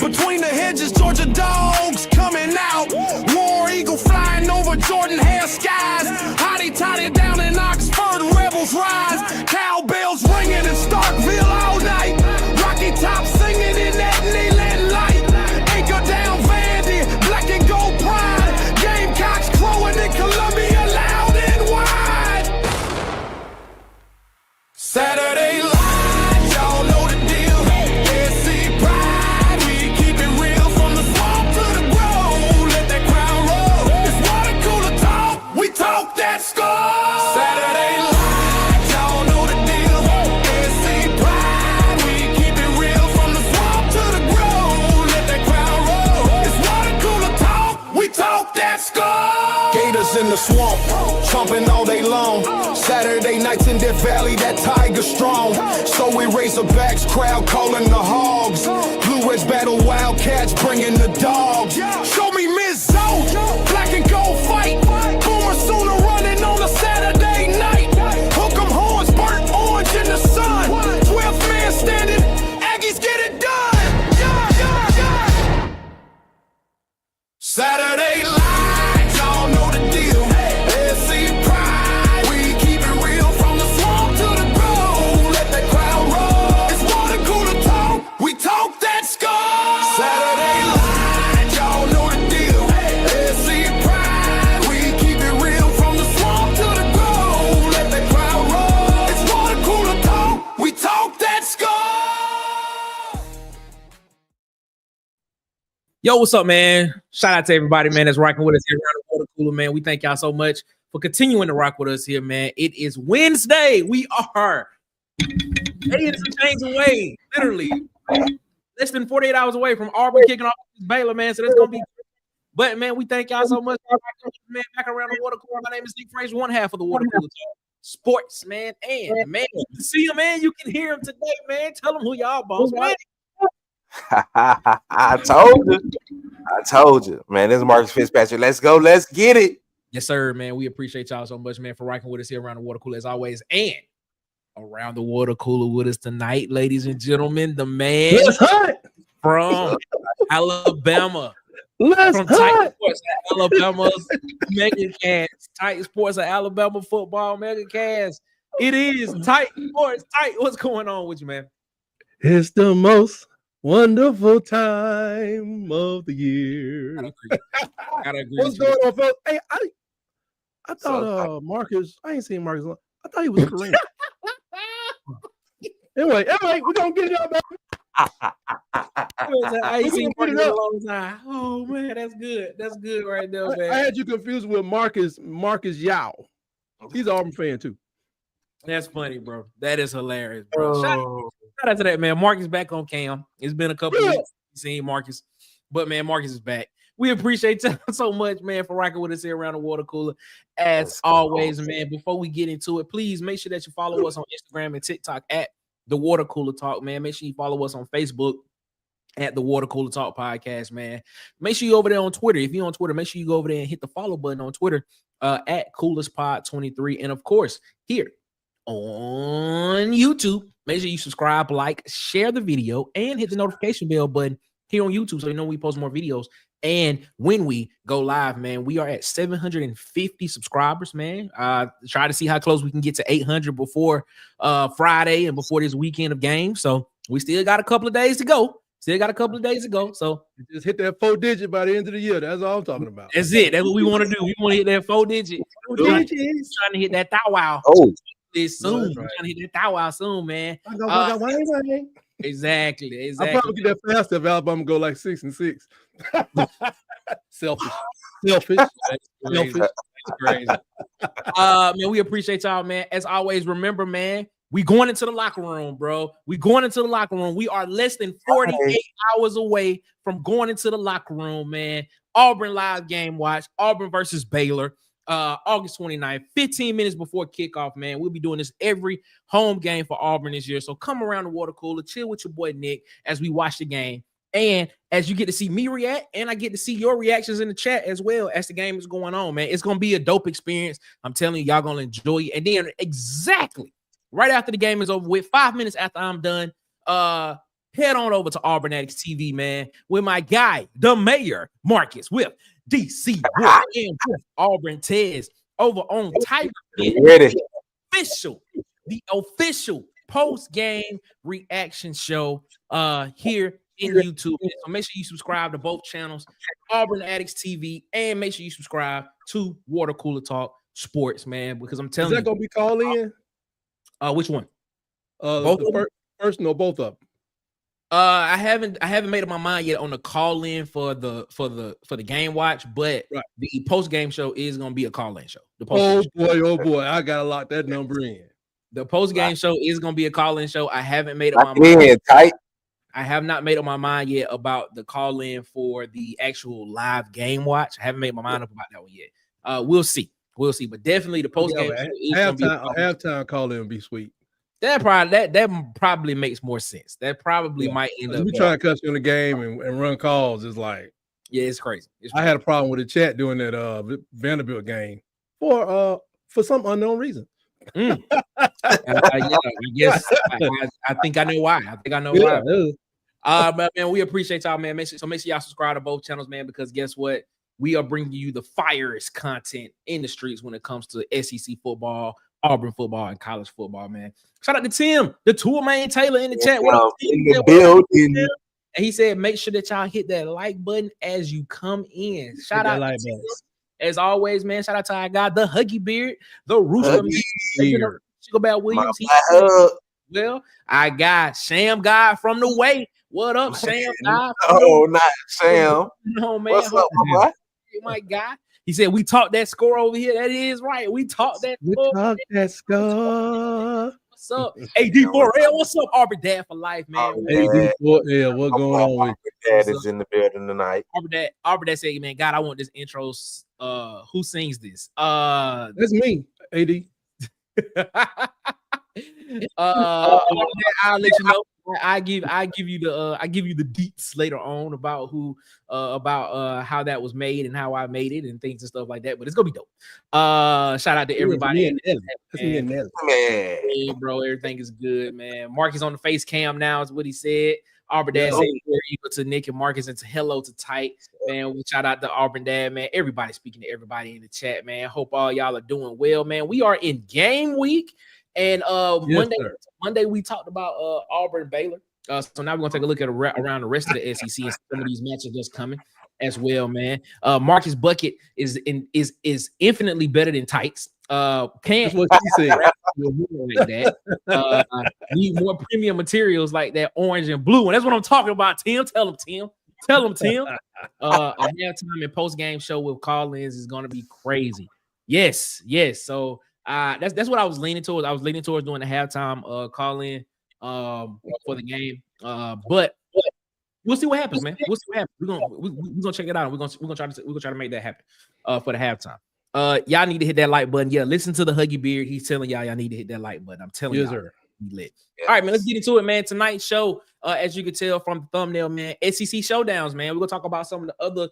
Between the hedges, Georgia dogs coming out. War Eagle flying over Jordan Hare skies. Hotty toddy down in Oxford, rebels rise. Cowbells ringing in Starkville all night. Rocky Top singing in that Neyland light. Anchor down Vandy, black and gold pride. Gamecocks crowing in Columbia loud and wide. Saturday Light, y'all know the deal. SC Pride, we keep it real from the swamp to the grove. Let that crowd roll. It's water cooler talk, we talk that score. Saturday Light, y'all know the deal. SC Pride, we keep it real from the swamp to the grove. Let that crowd roll. It's water cooler talk, we talk that score. Gators in the swamp, chomping all day long. Saturday nights in Death Valley, that tiger strong. So we Razorbacks, crowd calling the hogs. Blue Ridge battle Wildcats, bringing the dogs. Show me Miss Zoe, black and gold fight. Boomer Sooner running on a Saturday night. Hook 'em horns, burnt orange in the sun. 12th man standing, Aggies get it done. Saturday Light, y'all know the deal. SC Pride, we keep it real from the swamp to the grove. Let that crowd roll. It's water cooler talk, we talk that score. Saturday Light, y'all know the deal. SC Pride, we keep it real from the swamp to the grove. Let that crowd roll. It's water cooler talk, we talk that score. Yo, what's up, man? Shout out to everybody, man, that's rocking with us here around the water cooler, man. We thank y'all so much for continuing to rock with us here, man. It is Wednesday. We are days and change away, literally less than 48 hours away from Auburn kicking off Baylor, man. So that's gonna be. But man, we thank y'all so much, man. Back around the water cooler. My name is Nick Frazier, one half of the water cooler talk. Sports, man, and man, you see him, man. You can hear him today, man. Tell him who y'all boss, man. I told you, man. This is Marcus Fitzpatrick. Let's go. Let's get it. Yes, sir, man. We appreciate y'all so much, man, for rocking with us here around the water cooler as always. And around the water cooler with us tonight, ladies and gentlemen, the man from Alabama. From Titan Sports at Alabama's Mega Cast. Titan Sports at Alabama football Mega Cast. It is Titan Sports. Titan, what's going on with you, man? It's the most wonderful time of the year. Gotta agree What's going on, folks? Hey, I thought Marcus, I ain't seen Marcus. I thought he was Korean. anyway, we're gonna get y'all back. I ain't seen Marcus in a long time. Oh man, that's good. That's good right there, man. I had you confused with Marcus Yao. He's an Auburn fan too. That's funny, bro. That is hilarious, bro. Shout out to that, man. Marcus back on cam. It's been a couple weeks seeing Marcus, but man, Marcus is back. We appreciate you so much, man, for rocking with us here around the water cooler. As always, man, before we get into it, please make sure that you follow us on Instagram and TikTok at The Water Cooler Talk, man. Make sure you follow us on Facebook at The Water Cooler Talk Podcast, man. Make sure you over there on Twitter. If you're on Twitter, make sure you go over there and hit the follow button on Twitter at CoolersPod23. And of course, here on YouTube, make sure you subscribe, like, share the video, and hit the notification bell button here on YouTube so you know we post more videos. And when we go live, man, we are at 750 subscribers, man. Try to see how close we can get to 800 before Friday and before this weekend of games. So we still got a couple of days to go. So just hit that 4-digit by the end of the year. That's all I'm talking about. That's it. That's what we want to do. We want to hit that 4-digit. Trying to hit that thou wow. Oh, soon. Right. Trying to hit that thou wow soon, man. Exactly. I'll probably get that faster if Alabama go like 6-6. Selfish. That's crazy. Man, we appreciate y'all, man. As always, remember, man, we going into the locker room, bro. We going into the locker room. We are less than 48 hours away from going into the locker room, man. Auburn live game watch. Auburn versus Baylor. August 29th, 15 minutes before kickoff, man. We'll be doing this every home game for Auburn this year. So come around the water cooler, chill with your boy Nick as we watch the game. And as you get to see me react, and I get to see your reactions in the chat as well as the game is going on, man. It's going to be a dope experience. I'm telling you, y'all going to enjoy it. And then exactly right after the game is over with, 5 minutes after I'm done, head on over to Auburn Addicts TV, man, with my guy, the mayor, Marcus, with DC Wolf and with Auburn Tez over on Tiger Ready. the official post-game reaction show here in YouTube. So make sure you subscribe to both channels, Auburn Addicts TV, and make sure you subscribe to Water Cooler Talk Sports, man, because I'm telling you. Is that gonna be call in? Which one? Both first, no, both of them. I haven't made up my mind yet on the call in for the game watch, but the post game show is gonna be a call in show. Oh boy, I gotta lock that number in. The post game show is gonna be a call in show. I haven't made up my mind. Tight. I have not made up my mind yet about the call in for the actual live game watch. I haven't made my mind up about that one yet. We'll see, but definitely the post game halftime call in would be sweet. That probably makes more sense. That probably might end up. We trying to cut you in the game and run calls. It's like, yeah, it's crazy. I had a problem with the chat doing that Vanderbilt game for some unknown reason. Yeah, I guess I think I know why. Why. But man, we appreciate y'all, man. Make sure y'all subscribe to both channels, man, because guess what? We are bringing you the firest content in the streets when it comes to SEC football, Auburn football, and college football, man. Shout out to Tim, the Toolman Taylor in the chat. What up, in the building. And he said, make sure that y'all hit that like button as you come in. Shout out to Tim. As always, man. Shout out to our guy, the Huggy Beard, the Rooster Beard, Sugar Bear Williams. Well, I got Sham Guy from the way. What up, Sham Guy? Oh, not Sham. No, man. What's up, my boy? My guy. He said, we talked that score over here. That is right. We talked that score. What's up? AD4L. What's up, Auburn Dad for life, man? AD4L. What's going on with you? Dad is in the building tonight. Auburn Dad said, man, God, I want this intro. Who sings this? That's me, AD. I'll let you know. I give you the deets later on about how that was made and how I made it and things and stuff like that. But it's gonna be dope. Shout out to everybody. Hey, bro, everything is good, man. Mark is on the face cam now, is what he said. Auburn Dad said equal to Nick and Marcus and to hello to Tight, man. We shout out to Auburn Dad, man. Everybody speaking to everybody in the chat, man. Hope all y'all are doing well, man. We are in game week. And Monday we talked about Auburn Baylor. So now we're gonna take a look at around the rest of the SEC and some of these matches that's coming as well, man. Marcus Bucket is infinitely better than Tights. Can't what he said like that. Need more premium materials like that orange and blue, and that's what I'm talking about. Tim, tell him, Tim. A halftime and post game show with call-ins is gonna be crazy. Yes. So. That's what I was leaning towards. I was leaning towards doing the halftime call in for the game. But we'll see what happens, man. We'll see what happens. We're gonna check it out. We're gonna try to make that happen for the halftime. Y'all need to hit that like button. Yeah, listen to the Huggy Beard. He's telling y'all need to hit that like button. I'm telling y'all. He lit. All right, man. Let's get into it, man. Tonight's show, as you can tell from the thumbnail, man, SEC showdowns, man. We're gonna talk about some of the other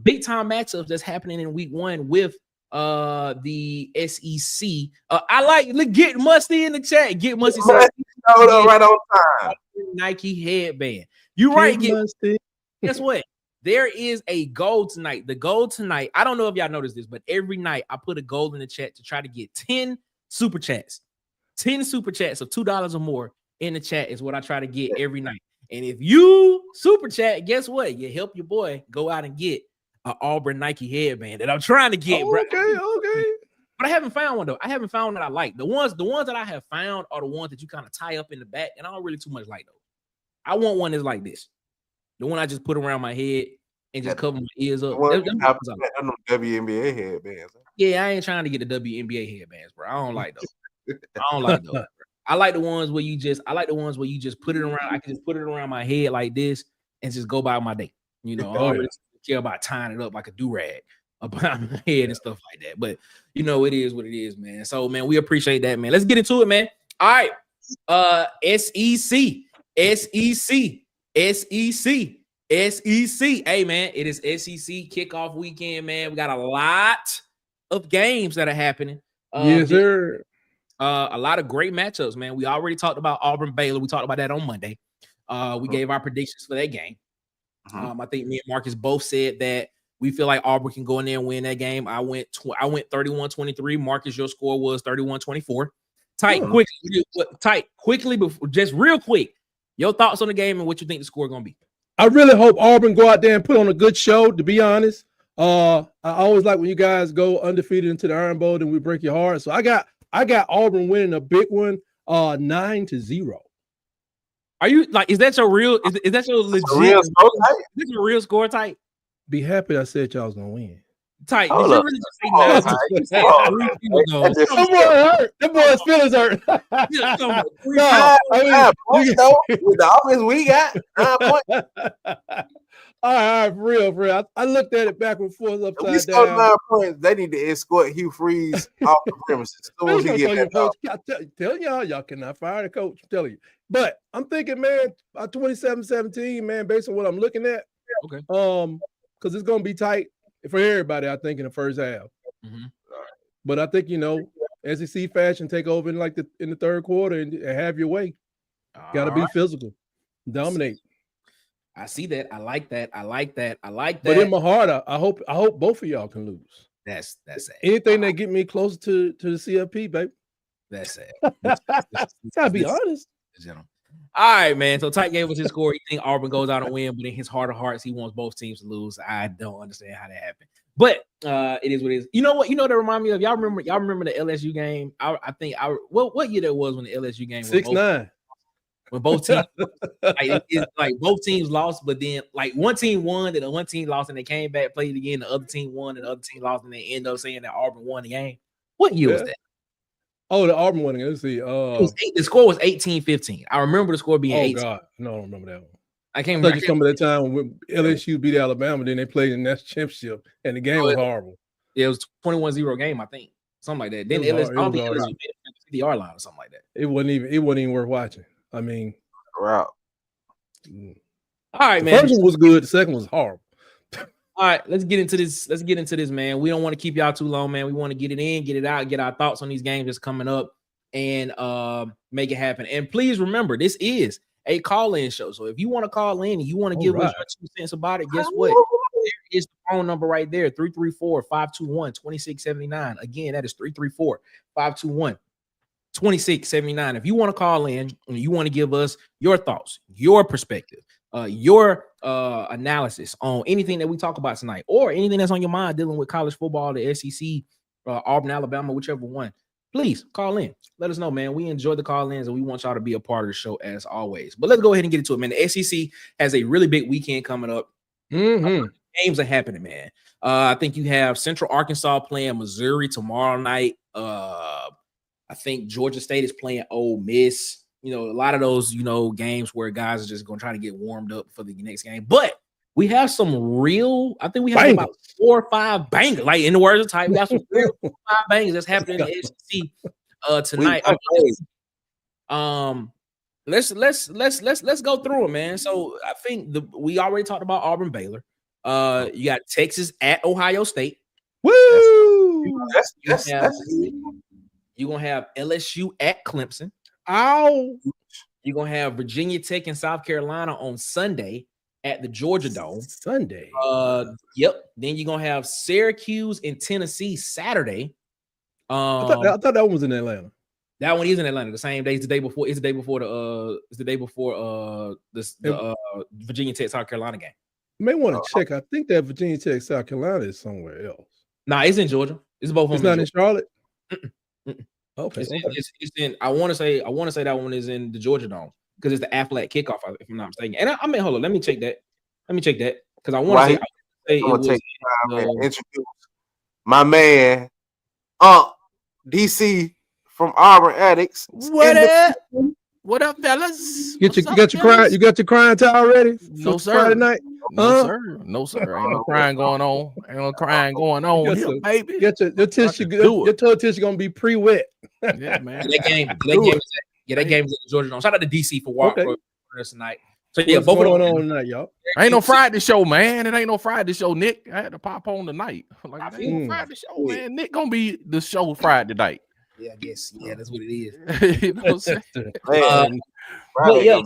big time matchups that's happening in week one with the SEC. I like Get Musty in the chat. Get Musty said, right on time. Nike headband. You right, Get Musty. Guess what? There is a goal tonight. The goal tonight, I don't know if y'all noticed this, but every night I put a goal in the chat to try to get 10 super chats. 10 super chats of $2 or more in the chat is what I try to get every night. And if you super chat, guess what? You help your boy go out and get an Auburn Nike headband that I'm trying to get, bro. Okay. But I haven't found one though. I haven't found one that I like. The ones that I have found are the ones that you kind of tie up in the back, and I don't really too much like those. I want one that's like this. The one I just put around my head and just cover my ears up. WNBA headbands. Yeah, I ain't trying to get the WNBA headbands, bro. I don't like those. I don't like those. Bro. I like the ones where you just put it around. I can just put it around my head like this and just go by my day. You know, I don't really care about tying it up like a do-rag about my head and stuff like that. But you know, it is what it is, man. So, man, we appreciate that, man. Let's get into it, man. All right. SEC. Hey, man, it is SEC kickoff weekend, man. We got a lot of games that are happening. Yes, sir. A lot of great matchups, man. We already talked about Auburn Baylor. We talked about that on Monday. We gave our predictions for that game. I think me and Marcus both said that we feel like Auburn can go in there and win that game. I went 31-23. Marcus, your score was 31-24. Quickly, before, just real quick, your thoughts on the game and what you think the score is going to be. I really hope Auburn go out there and put on a good show, to be honest. I always like when you guys go undefeated into the Iron Bowl and we break your heart. So I got Auburn winning a big one, 9-0. Are you like, is that your real, is that your legit, real score type? Is this your real score type? Be happy I said y'all was going to win. Tight. Hold Did you up. really just say that? That boy's feelings hurt. With the offense we got, 9 points. All right, for real. I looked at it back and forth We upside scored down. 9 points. They need to escort Hugh Freeze off the premises as soon as he get back up. I'm telling y'all cannot fire the coach. I'm telling you. But I'm thinking, man, 27-17, man, based on what I'm looking at. Okay. Because it's gonna be tight for everybody, I think, in the first half. But I think, SEC fashion take over in the third quarter and have your way. Got to be physical, dominate. I see that. I like that. But in my heart, I hope both of y'all can lose. That's sad. Anything that get me closer to the CFP, baby. That's sad. Gotta be honest. All right, man. So Tyke gave us his score. He think Auburn goes out and win, but in his heart of hearts, he wants both teams to lose. I don't understand how that happened. But it is what it is. You know what? You know that remind me of? Y'all remember the LSU game? What year that was when the LSU game was 6-9. When both teams like both teams lost, but then like one team won and the one team lost, and they came back, played again, the other team won, and the other team lost, and they end up saying that Auburn won the game. What year was that? Oh, the Auburn winning. Let's see. The score was 18-15. I remember the score being 18. God. No, I don't remember that one. I can't remember. Some of that time when LSU beat Alabama, then they played in the national championship, and the game was horrible. Yeah, it was 21-0 game, I think. Something like that. Then LSU made the 50-yard line or something like that. It wasn't even worth watching. I mean, wow. All right, man. The first one was good, the second was horrible. All right, let's get into this. Man. We don't want to keep y'all too long, man. We want to get it in, get it out, get our thoughts on these games that's coming up, and make it happen. And please remember, this is a call-in show. So if you want to call in and you want to give us your 2 cents about it, guess what? There is the phone number right there, 334-521-2679. Again, that is 334-521-2679. If you want to call in and you want to give us your thoughts, your perspective, your analysis on anything that we talk about tonight, or anything that's on your mind dealing with college football, the SEC, Auburn, Alabama, whichever one, please call in. Let us know, man. We enjoy the call-ins and we want y'all to be a part of the show as always. But let's go ahead and get into it, man. The SEC has a really big weekend coming up. Games are happening, man. I think you have Central Arkansas playing Missouri tomorrow night. I think Georgia State is playing Ole Miss. A lot of those, games where guys are just going to try to get warmed up for the next game. But we have some real, I think we have about 4 or 5 bangers. Like in the words of Type, we got some 4 or 5 bangers that's happening in the SEC tonight. Let's go through them, man. So I think we already talked about Auburn Baylor. You got Texas at Ohio State. Woo! You're gonna have LSU at Clemson. Ow! You're gonna have Virginia Tech and South Carolina on Sunday at the Georgia Dome. Sunday. Yep. Then you're gonna have Syracuse and Tennessee Saturday. I thought that one was in Atlanta. That one is in Atlanta. The same day. It's the day before. It's the day before the Virginia Tech South Carolina game. You may want to check. I think that Virginia Tech South Carolina is somewhere else. Nah, it's in Georgia. It's both. It's not in Charlotte. Okay. It's in. I want to say that one is in the Georgia Dome because it's the Aflac kickoff, if I'm not mistaken. And I mean, hold on. Let me check that because I want to say. I'm gonna take time and introduce my man, DC from Auburn Addicts. What up? What up, fellas? You got your crying towel ready? No, sir. Friday night? No, sir. No, sir. Ain't no crying going on. Ain't no crying going on here, baby. Get your tissue. Your toe tissue gonna be pre-wet. Yeah, man. That game is at Georgia Dome. Shout out to DC for walking us tonight. So yeah, What's both going of them on tonight, y'all? Ain't no Friday show, man. It ain't no Friday show, Nick. I had to pop on tonight. Like, it ain't no Friday show, man. Nick gonna be the show Friday night. Yeah, I guess. Yeah, that's what it is. You know what I'm saying? But yeah,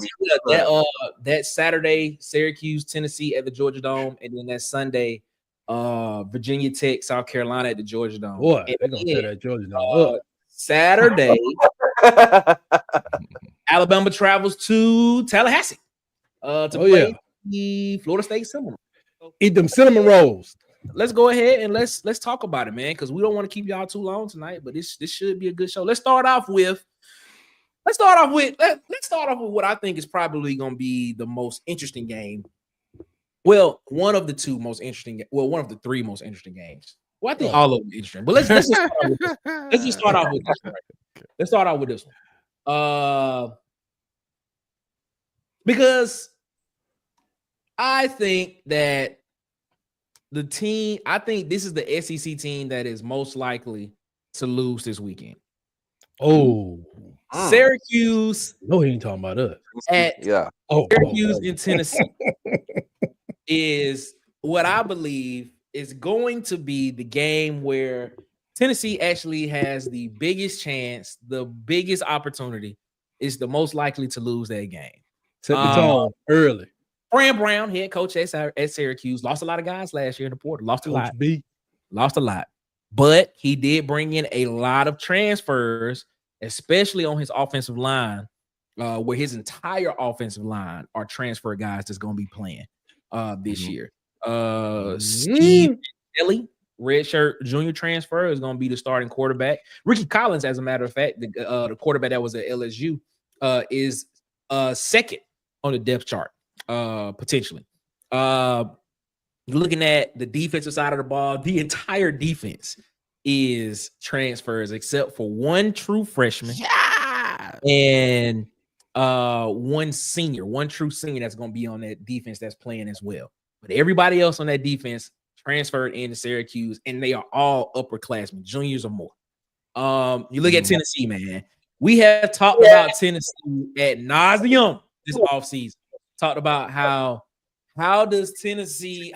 that Saturday, Syracuse, Tennessee at the Georgia Dome, and then that Sunday, Virginia Tech, South Carolina at the Georgia Dome. Boy, they're gonna tear that Georgia Dome. Saturday, Alabama travels to Tallahassee to play the Florida State Seminoles. Eat them cinnamon rolls. Let's go ahead and let's talk about it, man, because we don't want to keep y'all too long tonight. But this should be a good show. Let's start off with what I think is probably going to be the most interesting game. Well, one of the three most interesting games. Well, I think all of them interesting. But let's just start off with this one. Let's start off with this one. Because I think that I think this is the SEC team that is most likely to lose this weekend. Oh, Syracuse. No, he ain't talking about us. Syracuse in Tennessee is what I believe is going to be the game where Tennessee actually has the biggest chance, the biggest opportunity, is the most likely to lose that game. Set the tone early. Fran Brown, head coach at Syracuse, lost a lot of guys last year in the portal. Lost a lot. But he did bring in a lot of transfers, especially on his offensive line, where his entire offensive line are transfer guys that's going to be playing this year. Steve Kelly, redshirt junior transfer, is going to be the starting quarterback. Ricky Collins, as a matter of fact, the quarterback that was at LSU, is second on the depth chart, potentially. Looking at the defensive side of the ball, the entire defense is transfers except for one true freshman and one true senior that's going to be on that defense that's playing as well. But everybody else on that defense transferred into Syracuse, and they are all upperclassmen, juniors or more. You look at Tennessee, man. We have talked about Tennessee ad nauseum this offseason. Talked about how will Tennessee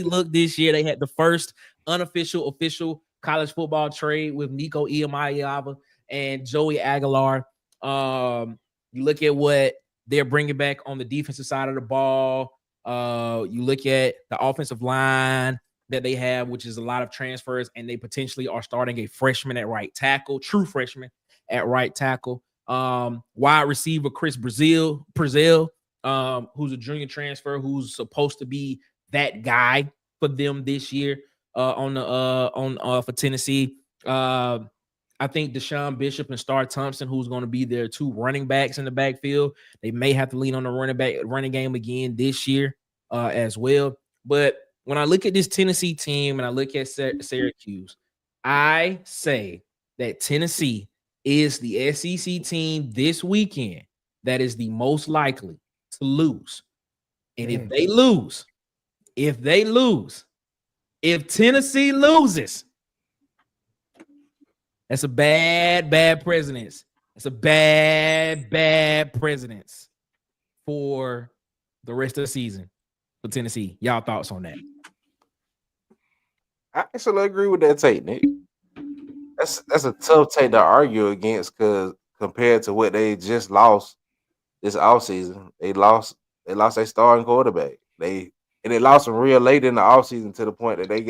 look this year? They had the first official college football trade with Nico Iamaleava and Joey Aguilar. You look at what they're bringing back on the defensive side of the ball. You look at the offensive line that they have, which is a lot of transfers, and they potentially are starting a freshman at right tackle, true freshman at right tackle. Wide receiver Chris Brazil, who's a junior transfer, who's supposed to be that guy for them this year for Tennessee. I think Deshaun Bishop and Star Thompson, who's going to be their two running backs in the backfield. They may have to lean on the running game again this year as well. But when I look at this Tennessee team and I look at Syracuse, I say that Tennessee is the SEC team this weekend that is the most likely to lose. And if Tennessee loses, that's a bad precedence. It's a bad precedence for the rest of the season for Tennessee. Y'all thoughts on that? I actually agree with that take, Nick. That's a tough take to argue against, because compared to what they just lost this offseason, they lost their starting quarterback. They lost him real late in the offseason to the point that they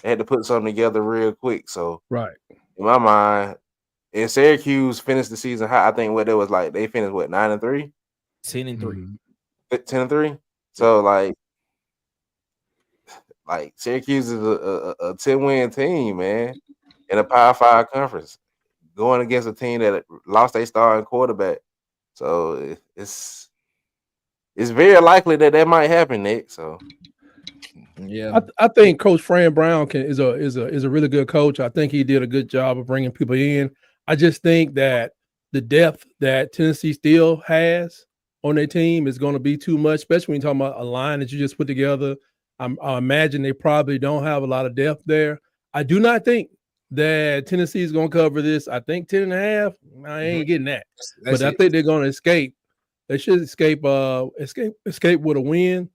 had to put something together real quick. So right. In my mind, and Syracuse finished the season high. I think what it was like, they finished 9-3? 10-3. 10-3. So like Syracuse is a 10-win team, man, in a Power 5 conference, going against a team that lost their starting quarterback. So it's very likely that might happen, Nick. So Yeah, I think Coach Fran Brown is a really good coach. I think he did a good job of bringing people in. I just think that the depth that Tennessee still has on their team is going to be too much, especially when you're talking about a line that you just put together. I imagine they probably don't have a lot of depth there. I do not think that Tennessee is going to cover this. I think 10.5. I ain't getting that, but I think they're going to escape. They should escape with a win.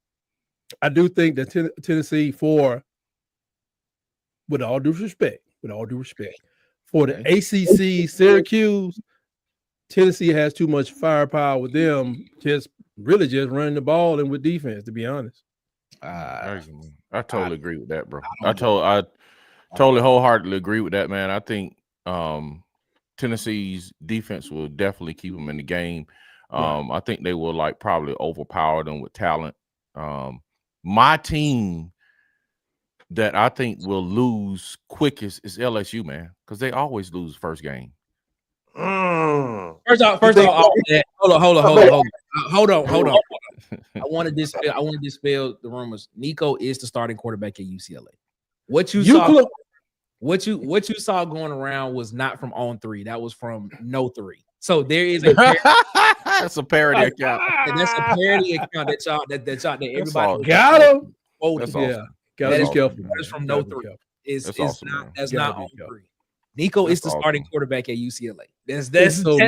I do think that Tennessee, with all due respect, for the ACC Syracuse, Tennessee has too much firepower with them. Just running the ball and with defense. To be honest, I totally agree with that, bro. I totally wholeheartedly agree with that, man. I think Tennessee's defense will definitely keep them in the game. I think they will probably overpower them with talent. My team that I think will lose quickest is LSU, man, because they always lose first game. First off, hold on. I want to dispel the rumors. Nico is the starting quarterback at UCLA. What you saw going around was not from On 3. That was from No 3. So there is a that's a parody account. That's a parody account that everybody got him. That's awesome. Yeah, gotta be careful. That is from No 3. That's awesome, that's not On 3. Nico is the starting quarterback at UCLA. That's what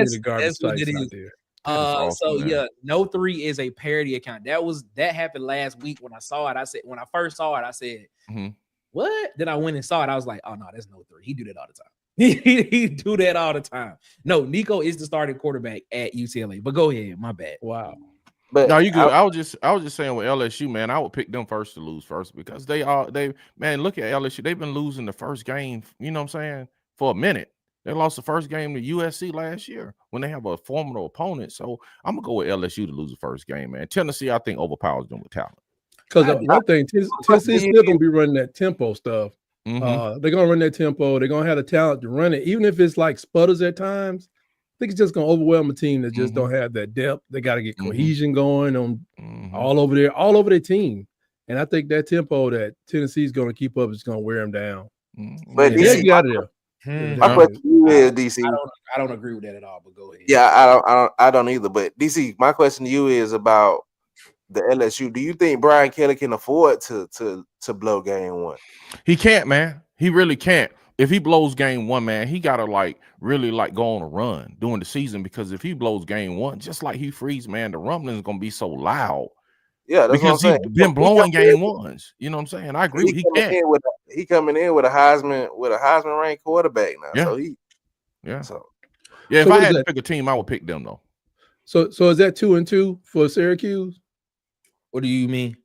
it is. No 3 is a parody account. That happened last week when I saw it. When I first saw it, I said, what? Then I went and saw it. I was like, oh no, that's No 3. He do that all the time. He do that all the time. No, Nico is the starting quarterback at UCLA. But go ahead, my bad. Wow. But no, you good. I was just saying with LSU, man, I would pick them first to lose first because look at LSU. They've been losing the first game, you know what I'm saying, for a minute. They lost the first game to USC last year when they have a formidable opponent. So I'm gonna go with LSU to lose the first game, man. Tennessee, I think, overpowers them with talent. Because one thing, Tennessee's still gonna be running that tempo stuff. They're gonna run that tempo. They're gonna have the talent to run it, even if it's like sputters at times. I think it's just gonna overwhelm a team that just don't have that depth. They got to get cohesion going on all over their team. And I think that tempo that Tennessee's gonna keep up is gonna wear them down. But DC, out of there. My question to you is, DC. I don't agree with that at all. But go ahead. Yeah, I don't either. But DC, my question to you is about the LSU. Do you think Brian Kelly can afford to blow game one? He can't, man. He really can't. If he blows game one, man, he gotta really go on a run during the season, because if he blows game one, just like Hugh Freeze, man, the rumbling is gonna be so loud. Yeah, that's because what I'm he's been blowing game ones. You know what I'm saying? I agree. He can't. He coming in with a Heisman ranked quarterback now. Yeah. So if I had to pick a team, I would pick them though. So is that 2-2 for Syracuse? What do you mean?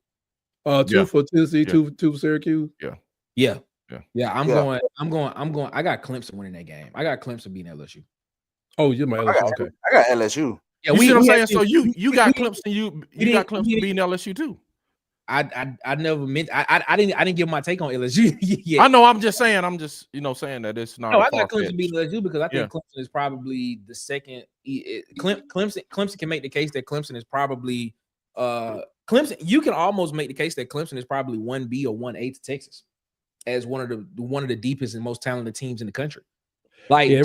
2 for Tennessee, 2 for Syracuse. Yeah. I'm going. I got Clemson winning that game. I got Clemson beating LSU. Oh, you're my LSU. Okay. I got LSU. Yeah, you see what I'm saying? So you got Clemson. You got Clemson beating LSU too. I never meant. I didn't give my take on LSU yet. I know. I'm just saying. I'm just saying that it's not. No, I got Clemson beating LSU because I think Clemson is probably the second. Clemson can make the case that Clemson is probably Clemson. You can almost make the case that Clemson is probably 1B or 1A to Texas as one of the deepest and most talented teams in the country. Like they're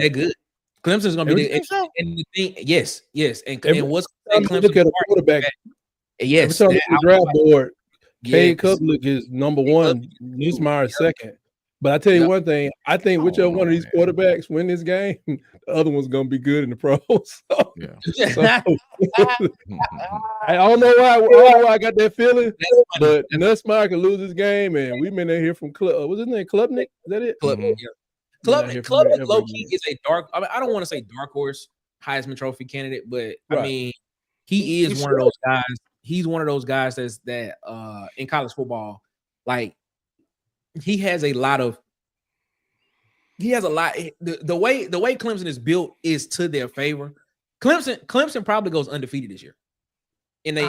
good. Clemson's gonna be the thing. Yes. And what's Clemson look at a quarterback? Yes, every time the draft board, Cade Klubnik is number one, Nussmeier is second. But I tell you one thing, I think whichever one of these quarterbacks win this game, the other one's gonna be good in the pros. I don't know why I got that feeling, but Nussmeier can lose this game, and we've been here from what's his name? Klubnik? Is that it? Klubnik. Klubnik low key is a dark. I mean, I don't want to say dark horse Heisman Trophy candidate, but I mean, he is one of those guys. He's one of those guys that in college football, like he has a lot. The way Clemson is built is to their favor. Clemson probably goes undefeated this year in their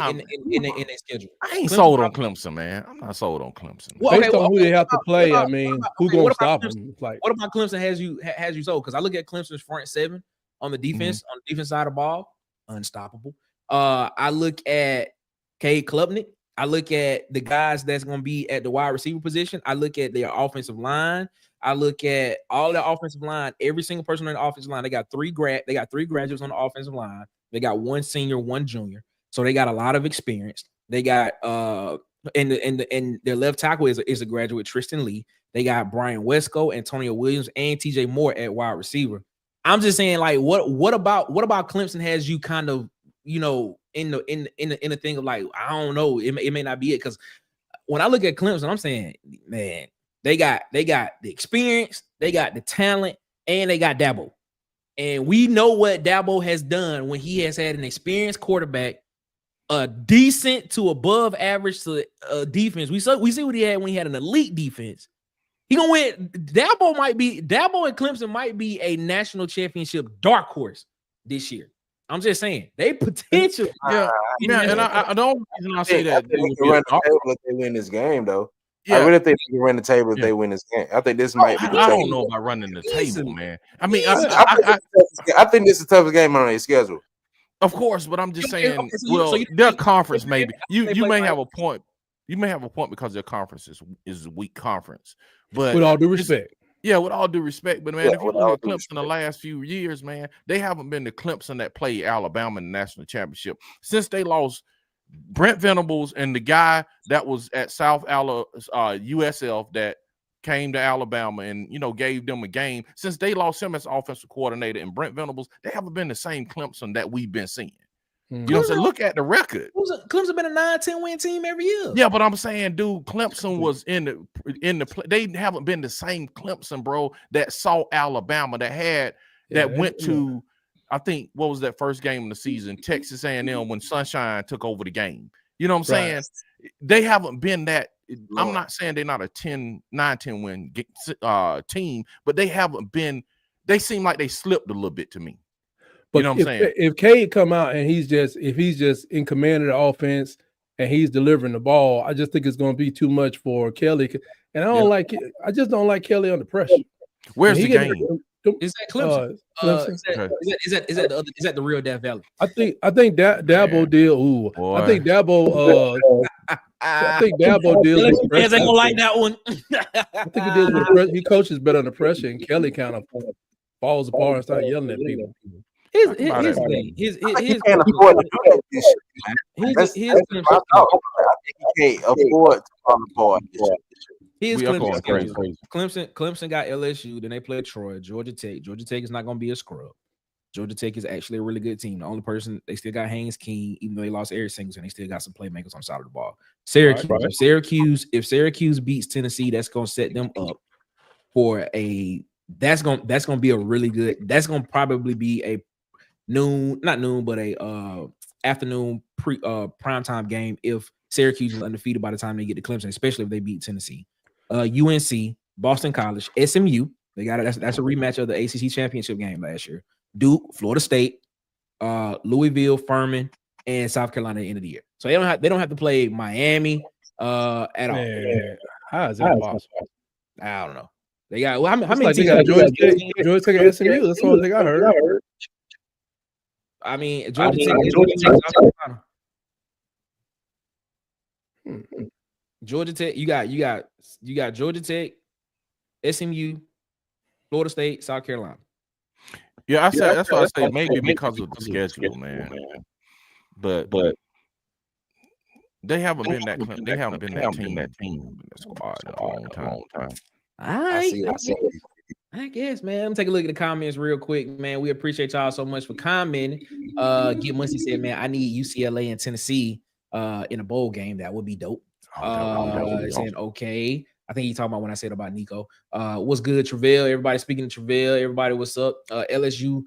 schedule. I ain't sold on Clemson, man. I'm not sold on Clemson. Well, based on who they have to play, I mean, who's going to stop them? What about Clemson has you sold? Because I look at Clemson's front seven on the defense on the defense side of the ball, unstoppable. I look at Cade Klubnik. I look at the guys that's going to be at the wide receiver position. I look at their offensive line. I look at all the offensive line. Every single person on the offensive line. They got three graduates on the offensive line. They got one senior, one junior. So they got a lot of experience. They got and their left tackle is a graduate, Tristan Lee. They got Brian Wesco, Antonio Williams, and TJ Moore at wide receiver. I'm just saying, like, what about Clemson has you kind of, you know, in the thing of like, I don't know, it may not be it, because when I look at Clemson, I'm saying, man, they got the experience, they got the talent, and they got Dabo. And we know what Dabo has done when he has had an experienced quarterback, a decent to above average to defense. We see what he had when he had an elite defense. He gonna win. Dabo and Clemson might be a national championship dark horse this year. I'm just saying they potential. Yeah, and I don't reason I say that they can run the table if they win this game, though. Yeah. I really think they can run the table if they win this game. I think this might be. I don't know about running the table, man. I mean, I think this is the toughest game on their schedule. Of course, but I'm just saying. Okay, Well, their conference maybe you may have a point. You may have a point because their conference is a weak conference. But with all due respect. Yeah, with all due respect, but man, if you look at Clemson the last few years, man, they haven't been the Clemson that played Alabama in the national championship since they lost Brent Venables and the guy that was at South USF that came to Alabama and, you know, gave them a game. Since they lost him as offensive coordinator and Brent Venables, they haven't been the same Clemson that we've been seeing. You know what I'm saying? Look at the record. Clemson been a 9-10 win team every year. Yeah, but I'm saying, dude, Clemson was in the they haven't been the same Clemson, bro, that saw Alabama, that went to, I think, what was that first game of the season? Texas A&M, when Sunshine took over the game. You know what I'm saying? They haven't been that. I'm not saying they're not a 9-10 win team, but they haven't been. They seem like they slipped a little bit to me. But you know what I'm saying? If Cade come out and he's just in command of the offense and he's delivering the ball, I just think it's going to be too much for Kelly. And I just don't like Kelly under pressure. Where's the game? Is that Clemson? Is that the real Death Valley? I think Dabo deal. Ooh, boy. I think Dabo. I think Dabo deals with pressure. Ain't gonna like that one. I think he deals with pressure. He coaches better under pressure, and Kelly kind of falls apart and starts yelling at people. His thing. His he can't afford to do that this year. I think he can't afford to fall apart. Clemson got LSU, then they play Troy, Georgia Tech. Georgia Tech is not going to be a scrub. Georgia Tech is actually a really good team. The only person, they still got Haynes King, even though they lost Eric Singleton, they still got some playmakers on the side of the ball. Syracuse, right. If Syracuse beats Tennessee, that's going to set them up for that's going to be a really good. That's going to probably be a afternoon primetime game if Syracuse is undefeated by the time they get to Clemson, especially if they beat Tennessee. UNC, Boston College, SMU. They got it. That's a rematch of the ACC championship game last year. Duke, Florida State, Louisville, Furman, and South Carolina at the end of the year. So they don't have to play Miami at all. How is that possible? I don't know. They got how many teams? They got Georgia Tech and SMU. That's all I heard. I mean, Georgia Tech, South Carolina. Georgia Tech, you got Georgia Tech, SMU, Florida State, South Carolina. Yeah, that's why I say maybe because of the schedule, man. But they haven't been that team in the squad in a long time. I guess, man. Let me take a look at the comments real quick, man. We appreciate y'all so much for commenting. Get Muncie said, man, I need UCLA and Tennessee in a bowl game. That would be dope. Saying okay. I think he talking about when I said about Nico. What's good, Travell? Everybody speaking to Travell. Everybody, what's up? LSU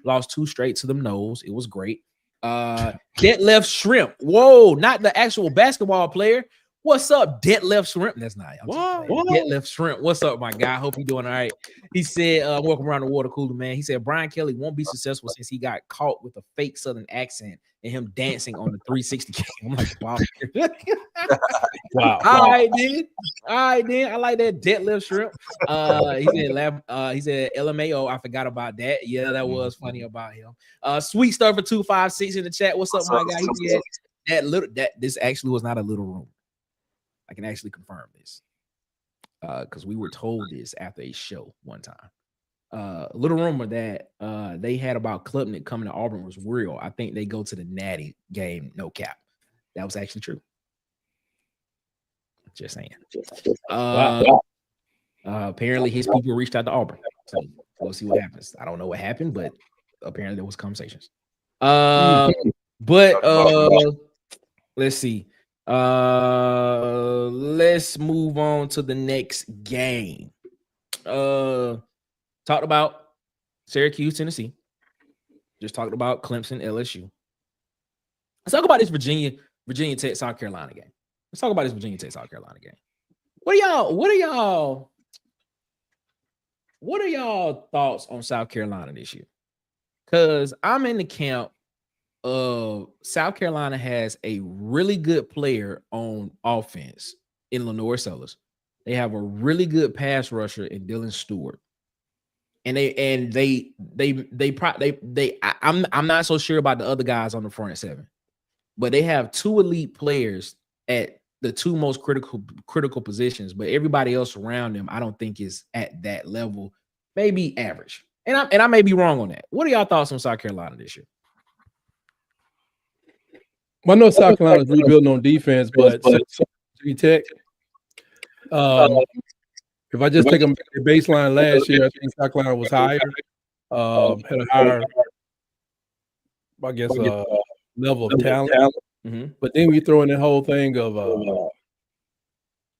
lost 2 straight to them nose. It was great. Detlef Shrimp. Whoa, not the actual basketball player. What's up, Detlef Shrimp? That's not. Detlef Shrimp. What's up, my guy? Hope you're doing all right. He said, welcome around the water cooler, man. He said, Brian Kelly won't be successful since he got caught with a fake Southern accent and him dancing on the 360 game. I'm like, wow. Wow. All right, then. I like that Detlef Shrimp. He said LMAO. I forgot about that. Yeah, that was funny about him. Sweet Stuff for 256 in the chat. What's up, my guy? this actually was not a little rumor. I can actually confirm this because we were told this after a show one time. Little rumor that they had about Klubnik coming to Auburn was real. I think they go to the Natty game, no cap. That was actually true. Just saying. Apparently his people reached out to Auburn. So we'll see what happens. I don't know what happened, but apparently there was conversations. But let's see. Let's move on to the next game. Talked about Syracuse, Tennessee. Just talked about Clemson, LSU. Let's talk about this Virginia Tech, South Carolina game. Let's talk about this Virginia Tech, South Carolina game. What are y'all thoughts on South Carolina this year? Because I'm in the camp of South Carolina has a really good player on offense in Lenore Sellers. They have a really good pass rusher in Dylan Stewart. And I'm not so sure about the other guys on the front seven, but they have two elite players at the two most critical positions, but everybody else around them, I don't think is at that level, maybe average. And I may be wrong on that. What are y'all thoughts on South Carolina this year? Well, I know South Carolina's rebuilding on defense, but Virginia Tech, if I just take them the baseline last year, I think South Carolina was higher, had a higher, I guess, level of talent. Mm-hmm. But then we throw in the whole thing of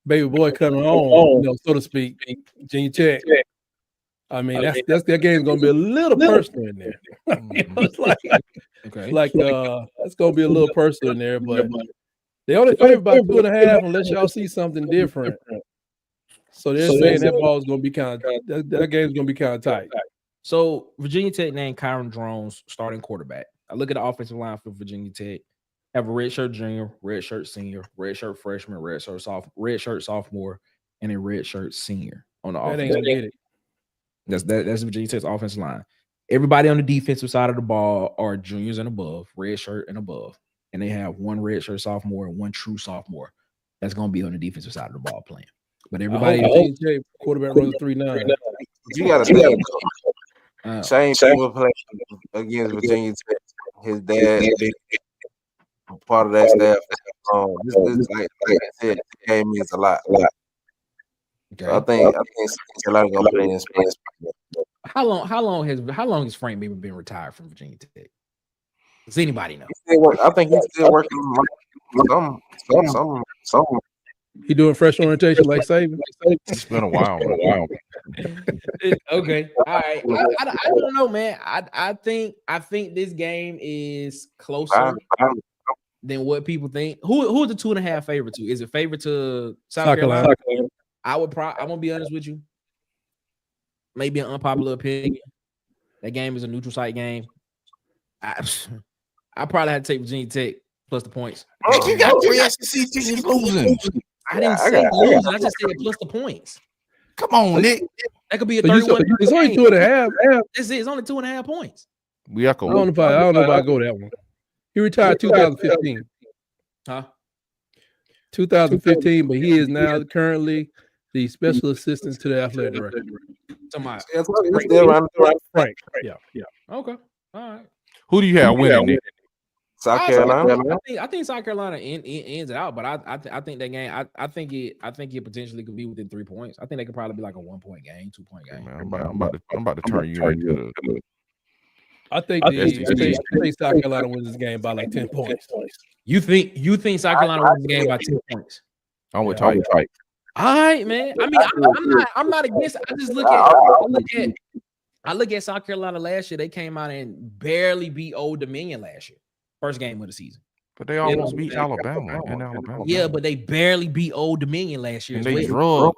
baby boy coming on, so to speak, Virginia Tech. I mean, that game's gonna be a little personal in there. It's that's gonna be a little personal in there, but they only favor by 2.5 unless y'all see something different. So they're saying that ball's gonna be that game's gonna be kind of tight. So Virginia Tech named Kyron Drones starting quarterback. I look at the offensive line for Virginia Tech. Have a redshirt junior, redshirt senior, redshirt freshman, redshirt sophomore, and a redshirt senior on the offense. Ain't gonna get it. That's Virginia Tech's offensive line. Everybody on the defensive side of the ball are juniors and above, red shirt and above, and they have one redshirt sophomore and one true sophomore that's going to be on the defensive side of the ball playing. But everybody, quarterback runs 3.9. You got to think. Shane people playing against Virginia Tech. His dad, part of that staff. This like I said, the game means a lot. Okay. So I think a lot of gonna play in space. How long has Frank Beamer been retired from Virginia Tech? Does anybody know? I think he's still working. Some. He doing fresh orientation like Saban. It's been a while. Okay, all right. I don't know, man. I think this game is closer than what people think. Who's the 2.5 favorite to? Is it favorite to South Carolina? I'm gonna be honest with you. Maybe an unpopular opinion. That game is a neutral site game. I probably had to take Virginia Tech plus the points. You got 3 SEC teams losing. I didn't say losing. I just said plus the points. Come on, Nick. That could be a 31. It's only 2.5. It's only 2.5 points. I don't know if I go that one. He retired 2015. Huh? 2015, but he is now currently the special assistant to the athletic director. Right. Yeah. Okay. All right. Who do you have winning, Nick? South Carolina. I think South Carolina ends it out, but I think that game. I think it potentially could be within 3 points. I think they could probably be like a 1-point game, 2-point game. Man, I'm about to turn you into. I think South Carolina wins this game by like 10 points. You think South Carolina wins the game by 10 points? I'm with tight. All right, man. I mean, I'm not against it. I just look at South Carolina last year. They came out and barely beat Old Dominion last year. First game of the season. But they almost beat Alabama in Alabama. Yeah, but they barely beat Old Dominion last year. And they drugged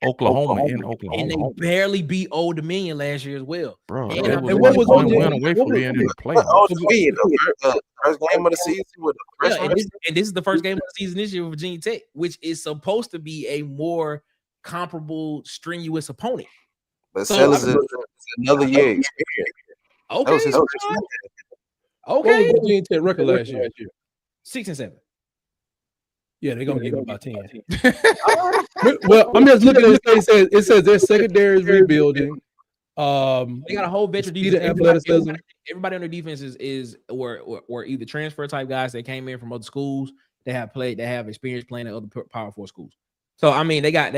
Oklahoma in Oklahoma. And they barely beat Old Dominion last year as well. Bro, and what was one win away from being in the playoffs? First game of the season with the freshman. And this is the first game of the season this year with Virginia Tech, which is supposed to be a more comparable, strenuous opponent. But Sellers is another year. Okay. What was Virginia Tech record last year? 6 and 7. Yeah, they're gonna give him about 10. Well, I'm just looking at it. It says their secondary is rebuilding. They got a whole veteran speed defense. and athleticism. Everybody on their defense is or either transfer type guys that came in from other schools that have experience playing at other Power 4 schools. So I mean, they got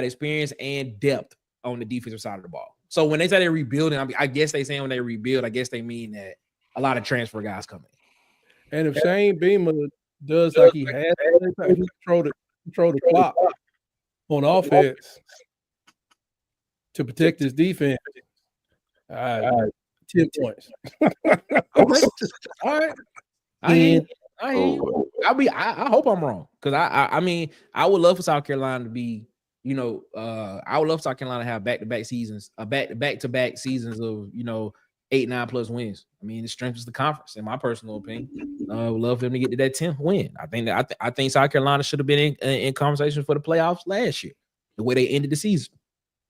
experience and depth on the defensive side of the ball. So when they say they're rebuilding, I guess they saying when they rebuild, I guess they mean that a lot of transfer guys coming. And if Shane Beamer does like he has, he control the clock on offense to protect his defense. 10 points. Okay. All right. I hope I'm wrong because I mean I would love for South Carolina to be, I would love South Carolina to have back-to-back seasons, back-to-back seasons of 8-9+ wins. I mean, it strengthens the conference, in my personal opinion. I would love for them to get to that 10th win. I think South Carolina should have been in conversation for the playoffs last year, the way they ended the season.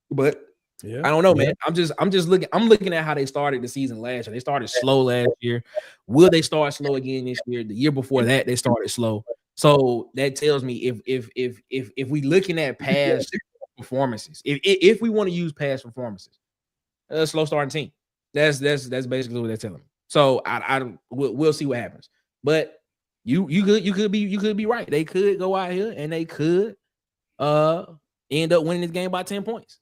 But I don't know, man. I'm just looking at how they started the season last year. They started slow last year. Will they start slow again this year? The year before that, they started slow. So that tells me if we looking at past performances, if we want to use past performances, a slow starting team. That's basically what they're telling me. So we'll see what happens. But you could be right. They could go out here and they could end up winning this game by 10 points.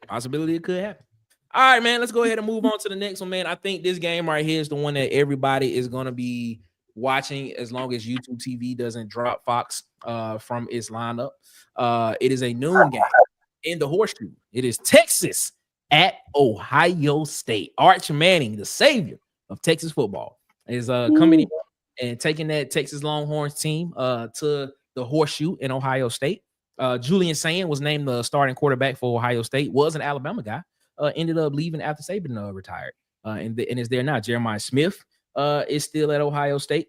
Possibility it could happen. All right, man. Let's go ahead and move on to the next one, man. I think this game right here is the one that everybody is gonna be watching as long as YouTube TV doesn't drop Fox from its lineup. It is a noon game in the Horseshoe. It is Texas at Ohio State. Arch Manning, the savior of Texas football, is coming in and taking that Texas Longhorns team to the Horseshoe in Ohio State. Julian Sand was named the starting quarterback for Ohio State, was an Alabama guy, ended up leaving after Saban retired, and is there now. Jeremiah Smith is still at Ohio State.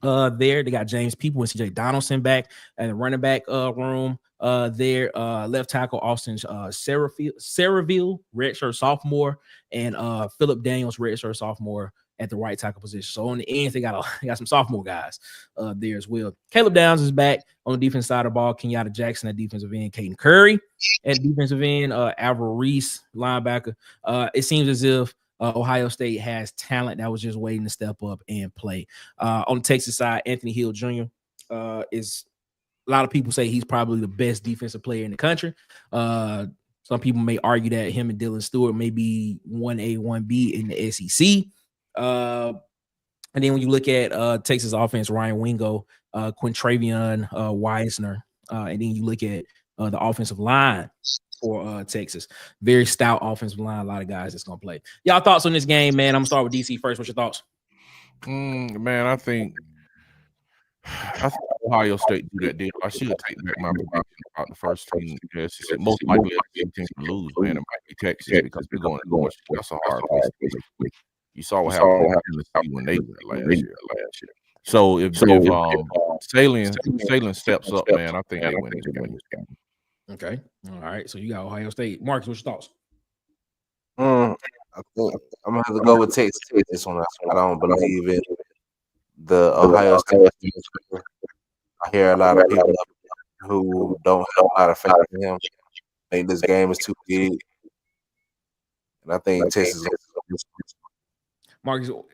There they got James People and CJ Donaldson back at the running back room. There left tackle Austin Saraville, redshirt sophomore, and Philip Daniels, redshirt sophomore at the right tackle position. So on the ends, they got some sophomore guys there as well. Caleb Downs is back on the defense side of the ball. Kenyatta Jackson at defensive end. Caden Curry at defensive end. Alvaro Reese, linebacker. It seems as if Ohio State has talent that was just waiting to step up and play. On the Texas side, Anthony Hill Jr. is a lot of people say he's probably the best defensive player in the country. Some people may argue that him and Dylan Stewart may be 1A, 1B in the SEC. And then when you look at Texas offense, Ryan Wingo, Quintravion Weisner, and then you look at the offensive line for Texas, very stout offensive line, a lot of guys that's gonna play. Y'all thoughts on this game, man? I'm gonna start with DC first. What's your thoughts? Man, I think Ohio State do that deal. I should take back my prediction about the first team. Yes, most likely a team to lose, man. It might be Texas because they're going to go. That's a hard place to play. You saw what happened when they went last year. So if Salem steps up, man, I think they win this game. Okay, all right. So you got Ohio State. Marcus, what's your thoughts? I think I'm gonna have to go with Texas this one. I don't believe in the Ohio State. I hear a lot of people who don't have a lot of faith in him. I think this game is too big, and I think Texas. Marcus, all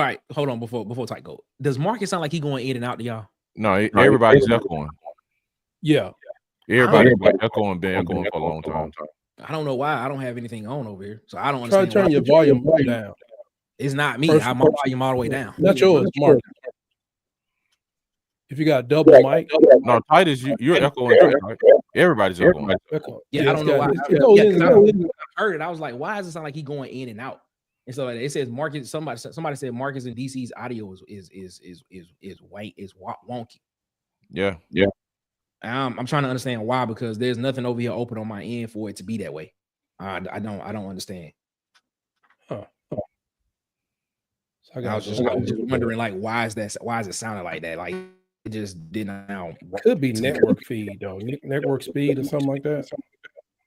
right. Hold on before Tyke go. Does Marcus sound like he going in and out to y'all? No, everybody's echoing. Yeah, everybody's echoing, been echoing for a long time. I don't know why. I don't have anything on over here, so I don't try understand. to turn your volume down. It's not me. I'm my volume all the way down. Not yours, Mark. If you got a double mic, no, Titus, you're echoing too, right? Everybody's echoing. Yeah, I don't know why. I heard it. I was like, why does it sound like he going in and out? And so it says Marcus. Somebody said Marcus and DC's audio is white, is wonky. Yeah. I'm trying to understand why, because there's nothing over here open on my end for it to be that way. I don't understand. Huh. So I was just wondering, like, why is it sounding like that? Like, it just didn't. Could be network feed though, network speed or something like that.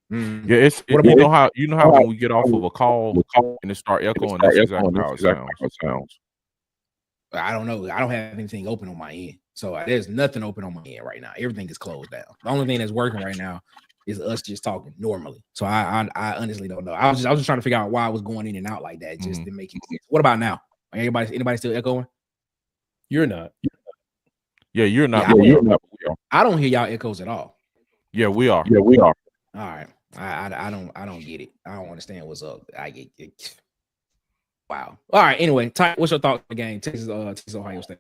Yeah, you know how when we get off of a call and it start echoing, that's exactly how it sounds. I don't know. I don't have anything open on my end. So there's nothing open on my end right now. Everything is closed down. The only thing that's working right now is us just talking normally. So I honestly don't know. I was just trying to figure out why I was going in and out like that. Just to make it sense. What about now? Anybody still echoing? You're not. Yeah, you're not. Yeah, You're not. I don't hear y'all echoes at all. Yeah, we are. Yeah, we are. All right. I don't get it. I don't understand what's up. I get it. Wow. All right. Anyway, Ty, what's your thought on the game? Texas Ohio State.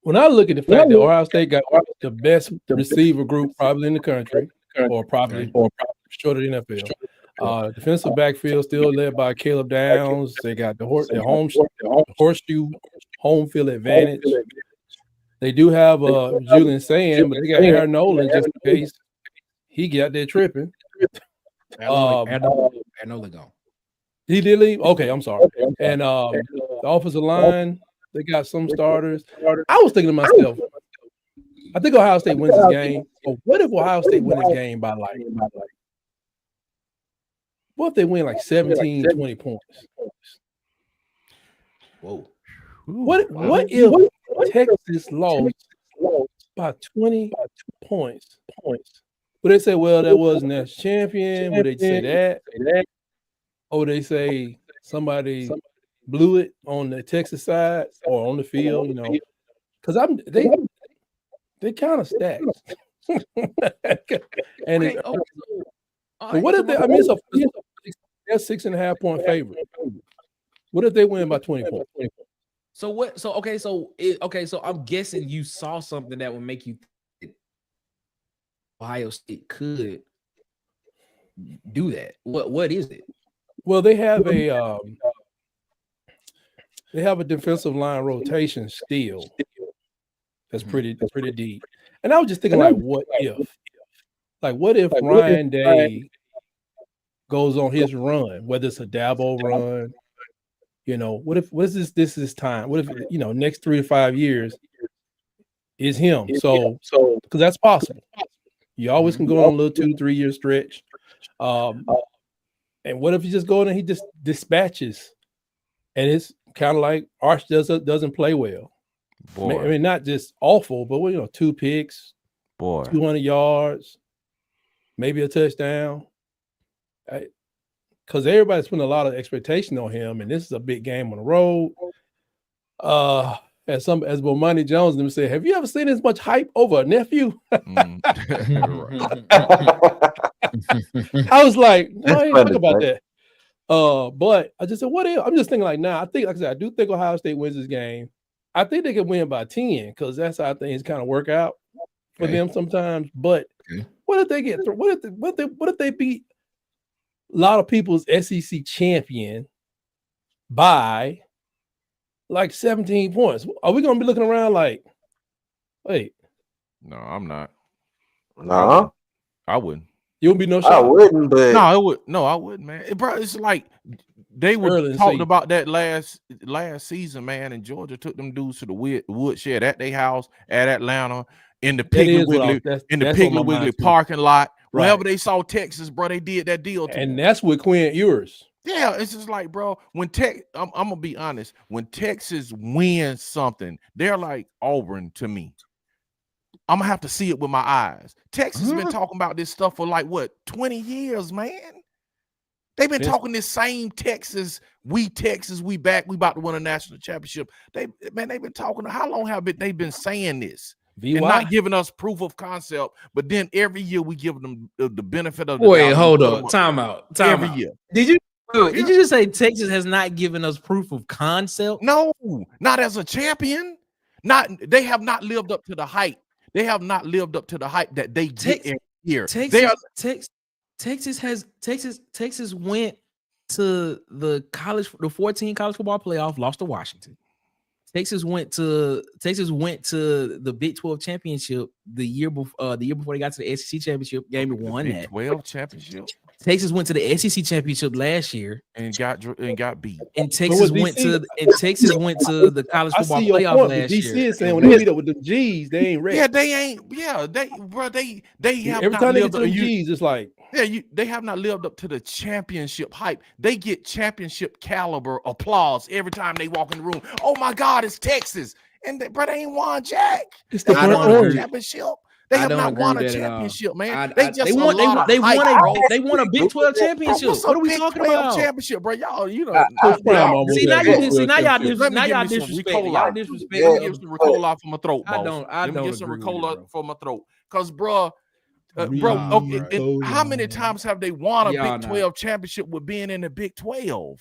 When I look at the fact that Ohio State got the best receiver group probably in the country, or probably short of the NFL. Defensive backfield still led by Caleb Downs. They got the horseshoe home field advantage. They do have Julian Sand, but they got Aaron Nolan just in case he get out there tripping. Nolan gone. He did leave? Okay, I'm sorry. And the offensive line, they got some starters. I was thinking to myself, I think Ohio State wins this game. But what if Ohio State wins this game by like what if they win like 17, 20 points? Whoa. What if Texas lost by 20 points? Would they say, well, that was national champion? Would they say that? Or they say somebody blew it on the Texas side or on the field, you know? Because they kind of stacked. And what if they? I mean, it's a 6.5 point favorite. What if they win by 20 points? So what? So I'm guessing you saw something that would make you think Ohio State could do that. What is it? Well, they have a defensive line rotation still. That's pretty deep. And I was just thinking, like, what if Ryan Day goes on his run, whether it's a Dabo run, you know, what is this time? What if, you know, next 3 to 5 years is him? So because that's possible. You always can go on a little 2 to 3 year stretch. And what if he just goes and he just dispatches, and it's kind of like Arch doesn't play well. Boy. I mean, not just awful, but 2 picks, 200 yards, maybe a touchdown. Because everybody's putting a lot of expectation on him, and this is a big game on the road. As Bomani Jones them said, have you ever seen as much hype over a nephew? I was like, no, I ain't think about that. But I just said, what if? I'm just thinking like, nah, like I said, I do think Ohio State wins this game. I think they could win by 10 because that's how things kind of work out for them sometimes. But what if they get through? What if they beat a lot of people's SEC champion by like 17 points? Are we gonna be looking around like, wait? No, I'm not. No, I wouldn't. You wouldn't be no shot. I wouldn't, but No, it would. No, I wouldn't, man. Bro, it's like they were talking about that last season, man. And Georgia took them dudes to the woodshed at their house at Atlanta in the Piggly Wiggly parking lot. Right. Wherever they saw Texas, bro, they did that deal. And that's with Quinn Ewers. Yeah, it's just like, bro, when I'm gonna be honest, when Texas wins something, they're like Auburn to me. I'm gonna have to see it with my eyes. Texas has been talking about this stuff for like what 20 years, man. They've been talking this same Texas, we back, we about to win a national championship. They've been talking. How long have they been saying this? VY? And not giving us proof of concept, but then every year we give them the benefit of the Wait, hold up. Time out. Every year. Did you just say Texas has not given us proof of concept? No, not as a champion. They have not lived up to the hype. They have not lived up to the hype that they get every year. Texas went to the 14 college football playoff, lost to Washington. Texas went to the Big 12 championship the year before they got to the SEC championship game and won that. 12 championship. Texas went to the SEC championship last year, and got beat. and Texas went to the college I football see your playoff point, but last DC year. is saying when they meet up with the G's, they ain't ready. Yeah, they ain't. Yeah, they have Every not time they get lived to up. the G's, it's like They have not lived up to the championship hype. They get championship caliber applause every time they walk in the room. Oh my God, it's Texas, and they ain't won jack. it's the I burnt don't orange. agree. Championship. They I have don't not agree won with a that at all. championship, man. They won a Big 12 championship. What's What a are we Big talking 12 about? championship, bro? Y'all, Coach Prime almost See now had you that did. See now y'all championship. Let me give me some disrespecting. Ricola. Y'all Let me disrespecting. get some Ricola off of my throat, boss. I Let me don't get some agree with it, Ricola bro. for my throat. Because, bro, okay, and how many times have they won a Y'all Big not. 12 championship with being in the Big 12?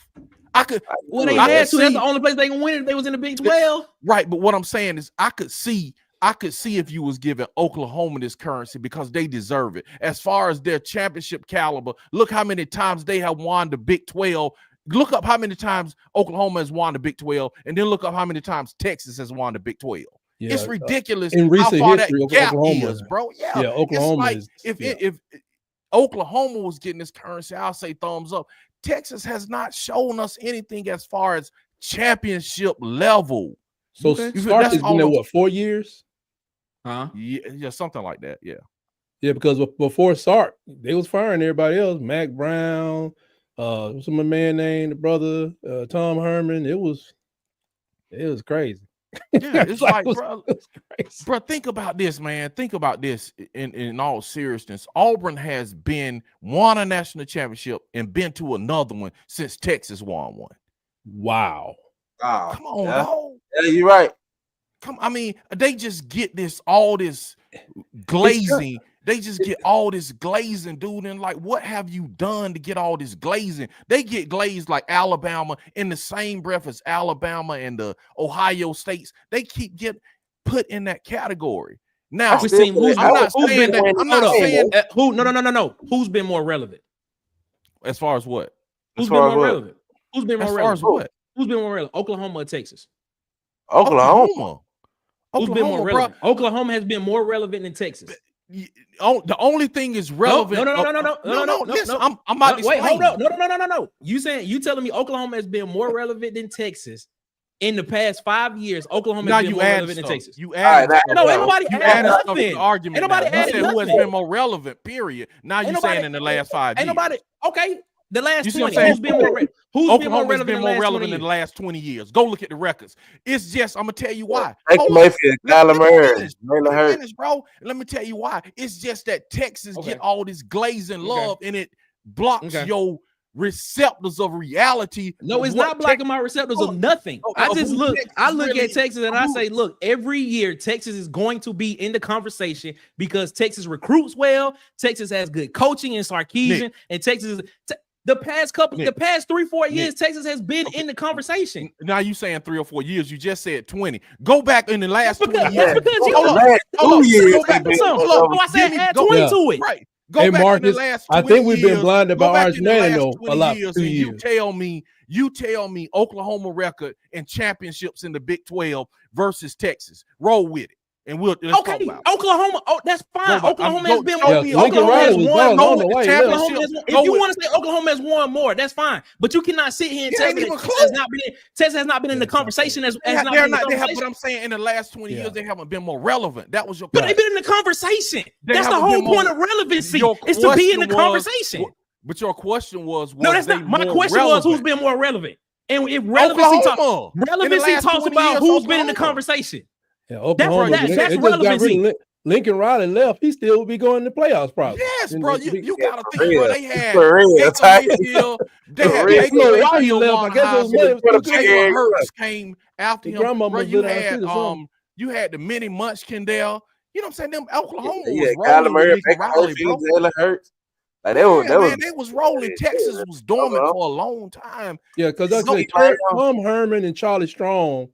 Well, they I had could to. That's see- the only place they can win it. They was in the Big 12. Right, but what I'm saying is I could see if you was giving Oklahoma this currency because they deserve it. As far as their championship caliber, look how many times they have won the Big 12. Look up how many times Oklahoma has won the Big 12, and then look up how many times Texas has won the Big 12. Yeah, It's ridiculous in how recent far that history, gap Oklahoma is, bro. Yeah, Oklahoma it's like is if Oklahoma was getting this currency, I'll say thumbs up. Texas has not shown us anything as far as championship level. So Okay. Sark has That's been there all what 4 years? Huh? Yeah, something like that. Yeah. Yeah, because before Sark, they was firing everybody else. Mac Brown, what's my man named the brother, Tom Herman. It was crazy. Yeah, it's like, bro, it was crazy. bro, think about this, man. Think about this in all seriousness. Auburn has won a national championship and been to another one since Texas won one. Wow. Come on, dog. Yeah, you're right. I mean, they just get all this glazing. They just get all this glazing, dude. And like, what have you done to get all this glazing? They get glazed like Alabama in the same breath as Alabama and the Ohio States. They keep put in that category. Now, We're seeing who's I'm not saying that. I'm not saying who. No. Who's been more relevant? as far as what? Who's been more relevant? Who's been more As far relevant? as what? Who's been more relevant? Oklahoma or Texas? Oklahoma. Who's been more Oklahoma, relevant? Oklahoma has been more relevant than Texas. The only thing is relevant. No. Listen, I'm about to Wait, explain. hold up. No. You telling me Oklahoma has been more relevant than Texas in the past 5 years? Oklahoma Now has been you more add relevant than Texas. You add No, ain't nobody you added added stuff to nothing. the argument. Ain't nobody now. You added said who has nothing. been more relevant, period. Now you're saying in the last 5 years. Ain't nobody. Okay, the last You see what 20. I'm Who's been more relevant? Who's Oklahoma's been more relevant in the last 20 years. Go look at the records. It's just, I'm gonna tell you why. Baker Mayfield, Kyler Murray, Jalen Hurts. Finish, bro. Let me tell you why. It's just that Texas Okay. get all this glazing Okay. love, and it blocks Okay. your receptors of reality. No, it's What not blocking my receptors of nothing. I of just who look. Texas I look really- at Texas and I who- say, look, every year Texas is going to be in the conversation because Texas recruits well. Texas has good coaching in Sarkisian, and Texas is the past 3-4 years. Texas has been in the conversation. Now you saying 3 or 4 years? You just said 20. Go back in the last 20 That's years. because you Hold up. Last Hold up. 2 years, Go back. they've been So I said Give me- add go- 20 Yeah. to it. Right. Go Hey, back Marcus, in the last 20 I think we've been years. blinded Go by back Arch in the Manning last though 20 a lot. years 2 and years. you tell me Oklahoma record and championships in the Big 12 versus Texas. Roll with it. And let's talk Okay, about it. Oklahoma. Oh, that's fine. Go back. Oklahoma Go- has been show more. me Lincoln Oklahoma has Riley was won gone. I more. don't know why he left. Oklahoma has won, if you want to say Oklahoma has won more, that's fine. But you cannot sit here and It tell ain't me even that close. Texas has not been in the conversation as They not have, been in the but conversation. I'm saying in the last 20 years, Yeah. they haven't been more relevant. That was your But question. they've been in the conversation. They That's the haven't whole been more- point of relevancy. Your Is to be in the question was- conversation. But your question was No, that's they not. My more question relevant? was who's been more relevant. And if relevancy Oklahoma. In the relevancy last talks 20 about years, who's been in the Oklahoma. conversation. Yeah, Oklahoma. that's they just got relevancy. rid of Lincoln Riley left. He still would be going to the playoffs probably. Yes, In bro. the You big- gotta for think, bro. real. They had For real, Baker Ty. Mayfield. They had For real. Baker No, why he Mayfield left? won I guess it was Heisman. money was too good. Jalen Hurts came after His him. grandma Bro, must you live down the had street or something. you had the mini Munchkin there. You know what I'm saying? Them Oklahoma Yeah, was Kyler rolling with Murray, Lincoln Baker Riley, bro. Mayfield, Jalen Hurts. Like Yeah, was they was rolling. Texas was dormant for a long time. Yeah, because I No, said right now. Tom Herman and Charlie Strong,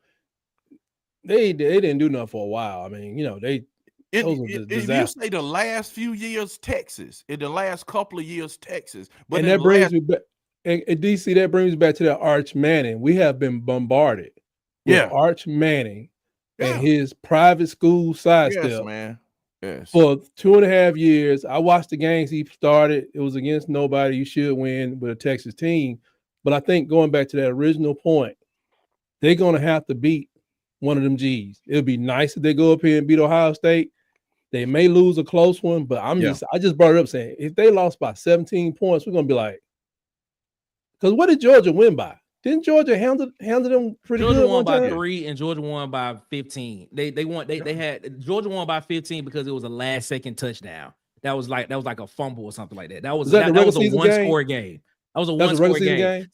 they didn't do nothing for a while. I mean, those were If you disasters. say the last few years, Texas, in the last couple of years, Texas, but And in that the brings last, me back. And DC, that brings me back to that Arch Manning. We have been bombarded with Yeah. Arch Manning Yeah. and his private school sidestep yes, man. Yes. For 2.5 years, I watched the games he started. It was against nobody. You should win with a Texas team. But I think going back to that original point, they're going to have to beat one of them G's. It would be nice if they go up here and beat Ohio State. They may lose a close one, but I just brought it up saying if they lost by 17 points, we're going to be like, because what did Georgia win by? Didn't Georgia handle them pretty Georgia good? won by time? 3 and Georgia won by 15. They had Georgia won by 15 because it was a last second touchdown. That was like a fumble or something like that. That was a one score game. That was a one score game.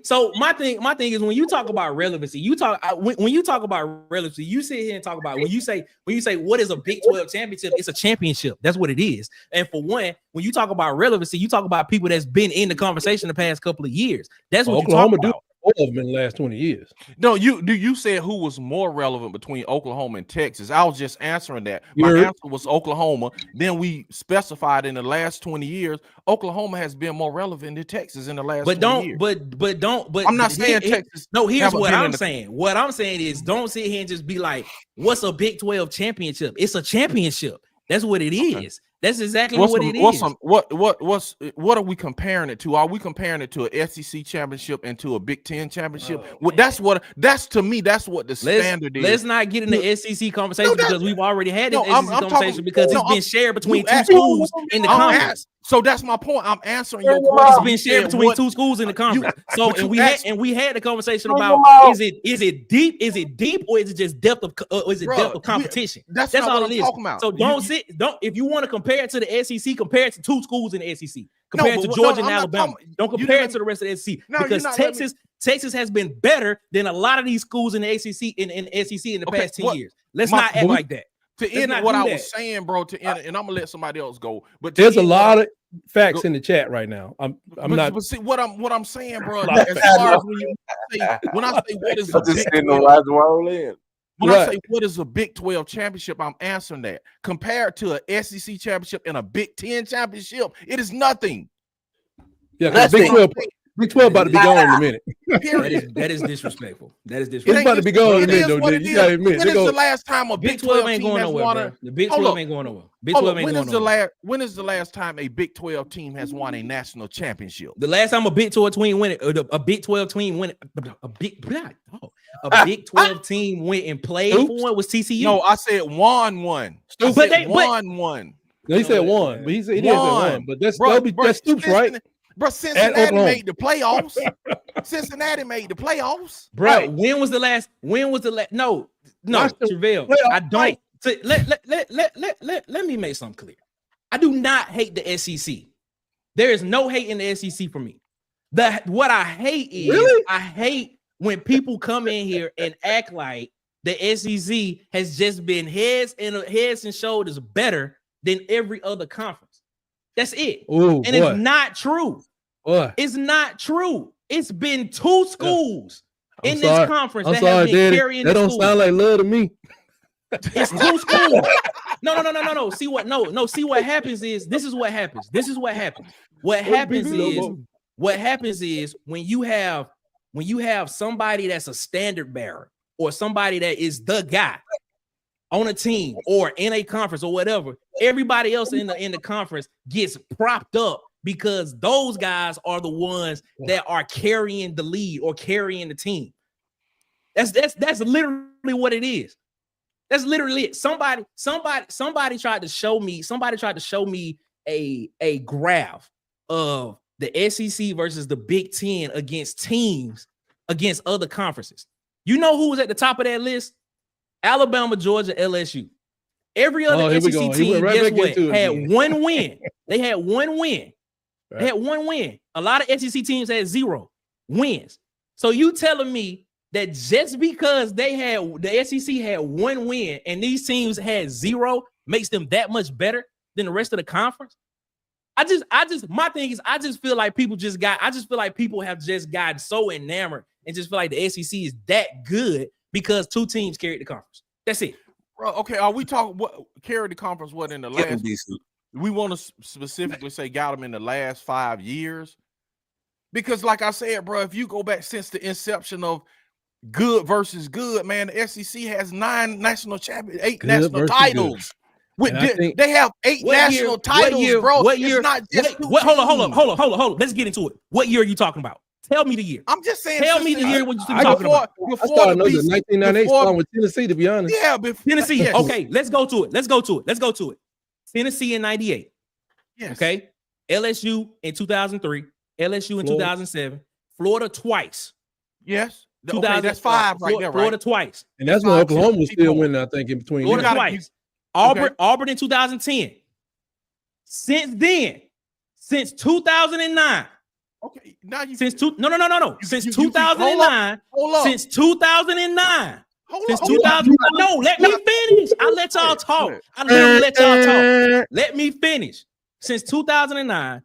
So my thing is when you talk about relevancy, when you talk about relevancy, you sit here and talk about when you say what is a Big 12 championship? It's a championship. That's what it is. And for one, when you talk about relevancy, you talk about people that's been in the conversation the past couple of years. That's what Oklahoma you talk about. All of them in the last 20 years. No, you said who was more relevant between Oklahoma and Texas. I was just answering that. My answer was Oklahoma. Then we specified in the last 20 years, Oklahoma has been more relevant than Texas in the last 20 years. But I'm not saying Texas. No, here's what I'm saying. What I'm saying is don't sit here and just be like, what's a Big 12 championship? It's a championship. That's what it is. That's exactly what it is. What are we comparing it to? Are we comparing it to an SEC championship and to a Big 10 championship? That's to me. That's what the standard is. Let's not get in the SEC conversation because we've already had this SEC conversation because it's been shared between two schools in the conference. So that's my point. I'm answering your question. It's been shared between two schools in the conference. We had the conversation about is it deep or is it just depth of depth of competition? That's all it is. About. So if you want to compare it to the SEC, compare it to two schools in the SEC. Compare it to Georgia and Alabama. Don't compare it to the rest of the SEC because Texas has been better than a lot of these schools in the ACC in SEC in the past 10 years. Let's not act like that. To end what I was saying, bro, and I'm gonna let somebody else go. But there's a lot of facts in the chat right now. I'm not. But see what I'm saying, bro. As far as when I say what is I say what is a Big 12 championship, I'm answering that. Compared to a SEC championship and a Big 10 championship, it is nothing. Yeah, Big 12 about to be gone in a minute. That is disrespectful. That is disrespectful. It's about to be gone in a minute, though. You gotta admit. When is the last time a Big 12 ain't team going has nowhere, won bro? The Big 12 ain't going nowhere. Big 12 ain't going nowhere. When is the last time a Big 12 team has won a national championship? The last time a Big 12 team went, a Big 12 team went, a Big 12 team went and played for it was TCU. No, I said won one. But they won one. No, he said one, but he didn't say one. But that's Stoops, right? Bro, Cincinnati made the playoffs. Cincinnati made the playoffs. Bro, when was the last? No, Travell. I don't. Let me make something clear. I do not hate the SEC. There is no hate in the SEC for me. What I hate is I hate when people come in here and act like the SEC has just been heads and shoulders better than every other conference. That's it. It's not true. It's not true. It's been two schools in this conference that have been carrying the school. That don't sound like love to me. It's two schools. No. See what happens is this is what happens. What happens is when you have somebody that's a standard bearer or somebody that is the guy on a team or in a conference or whatever, everybody else in the conference gets propped up because those guys are the ones that are carrying the lead or carrying the team. That's literally what it is. That's literally it. Somebody tried to show me a graph of the SEC versus the Big 10 against teams against other conferences. You know who was at the top of that list? Alabama, Georgia, LSU. Every other SEC team, guess what? Had one win. They had one win. Right. They had one win. A lot of SEC teams had 0 wins. So you telling me that just because the SEC had one win and these teams had 0 makes them that much better than the rest of the conference? My thing is, I just feel like people have just gotten so enamored and just feel like the SEC is that good because two teams carried the conference. That's it. Bro, okay, are we talking what carried the conference what in the last? We want to specifically say got them in the last 5 years. Because like I said, bro, if you go back since the inception of good versus good, man, the SEC has 9 national champions, 8 national titles. They have 8 national titles, bro. What year? It's not just Hold on. Let's get into it. What year are you talking about? Tell me the year. I'm just saying. Tell me the year what you're talking about. I started in 1998 along with Tennessee, to be honest. Yeah, before Tennessee. Yes. Okay, let's go to it. Tennessee in 98. Yes. Okay. LSU in 2003. LSU in 2007. Florida twice. Yes. Okay, that's 5 right there, right? Florida twice. And that's when Oklahoma was still winning, I think, in between. Florida twice. Auburn in 2010. Since then, since 2009. Okay, now you Since 2009. Since 2009. Since 2009. No, let me finish. I let y'all talk. I literally let y'all talk. Let me finish. Since 2009,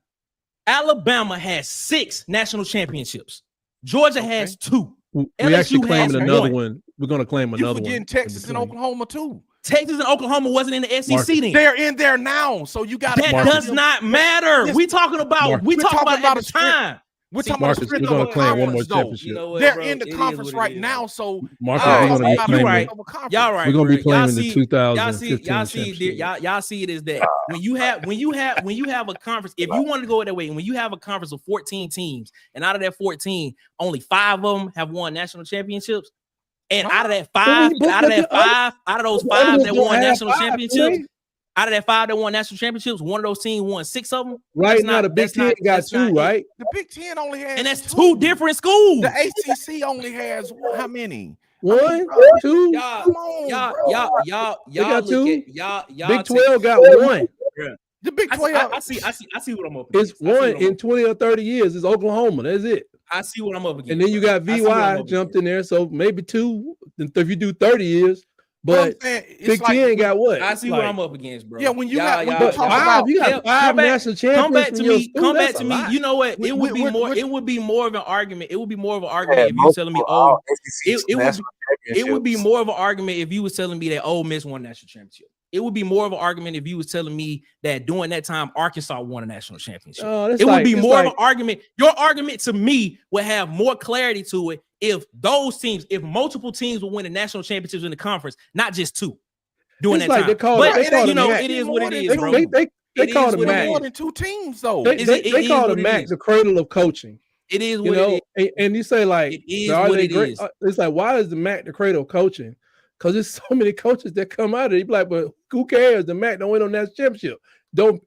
Alabama has 6 national championships. Georgia has 2. We LSU actually claiming has another 1. one. We're going to claim another one. You're forgetting Texas and Oklahoma too. Texas and Oklahoma wasn't in the SEC Marcus. then. They're in there now, so you got That does not matter. Yes. We talking about We're talking at about the a strength. time. We're talking Marcus, about strength we're gonna of a claim one more conference, though. championship. You know what, They're bro? in the It is conference what it right is. now, so Marcus, All we're right, going to be you claiming. right. Y'all right. We're gonna be bro. claiming the Y'all 2015 see, y'all see it as that when you have a conference, if you want to go that way, and when you have a conference of 14 teams, and out of that 14, only 5 of them have won national championships, and out of those 5 that won national championships, out of that 5 that won national championships, one of those teams won 6 of them. Right now, the Big Ten got 2, right? the Big Ten only has, And that's 2 different schools. The ACC only has how many? 1, 2. Y'all got look 2. at y'all. Big 12 got 1. The Big 12. I see what I'm up It's against. I see what 1 I'm in up- 20 or 30 years. It's Oklahoma. That's it. I see what I'm up against. And then you got I see what I'm VY up jumped against. in there, so maybe 2 if you do 30 years. But it's Big like, Ten got what? I see what I'm up against, bro. Yeah, when you Y'all- got- when y'all- you talk y'all- about- you got 5 national champions. Come back to from your me. school. Come back That's to a me. lot. You know what? It would be more. It would be more of an argument. It would be more of an argument if you was telling me, oh, it would be more of an argument if you was telling me that Ole Miss won a national championship. It would be more of an argument if you was telling me that during that time Arkansas won a national championship. It would be more of an argument. Your argument to me would have more clarity to it if those teams, if multiple teams would win the national championships in the conference, not just 2 during It's that like time. they call But it- they call you it know, MAC. it is what it is, bro. They It call is it what MAC. it more is. than 2 teams though. They is call what the it MAC is. the cradle of coaching. It is You what know, it is. and you say like, It is are what they it great? is. It's like, why is the MAC the cradle of coaching? Because there's so many coaches that come out of it. You be like, but who cares? The MAC don't win no national championship.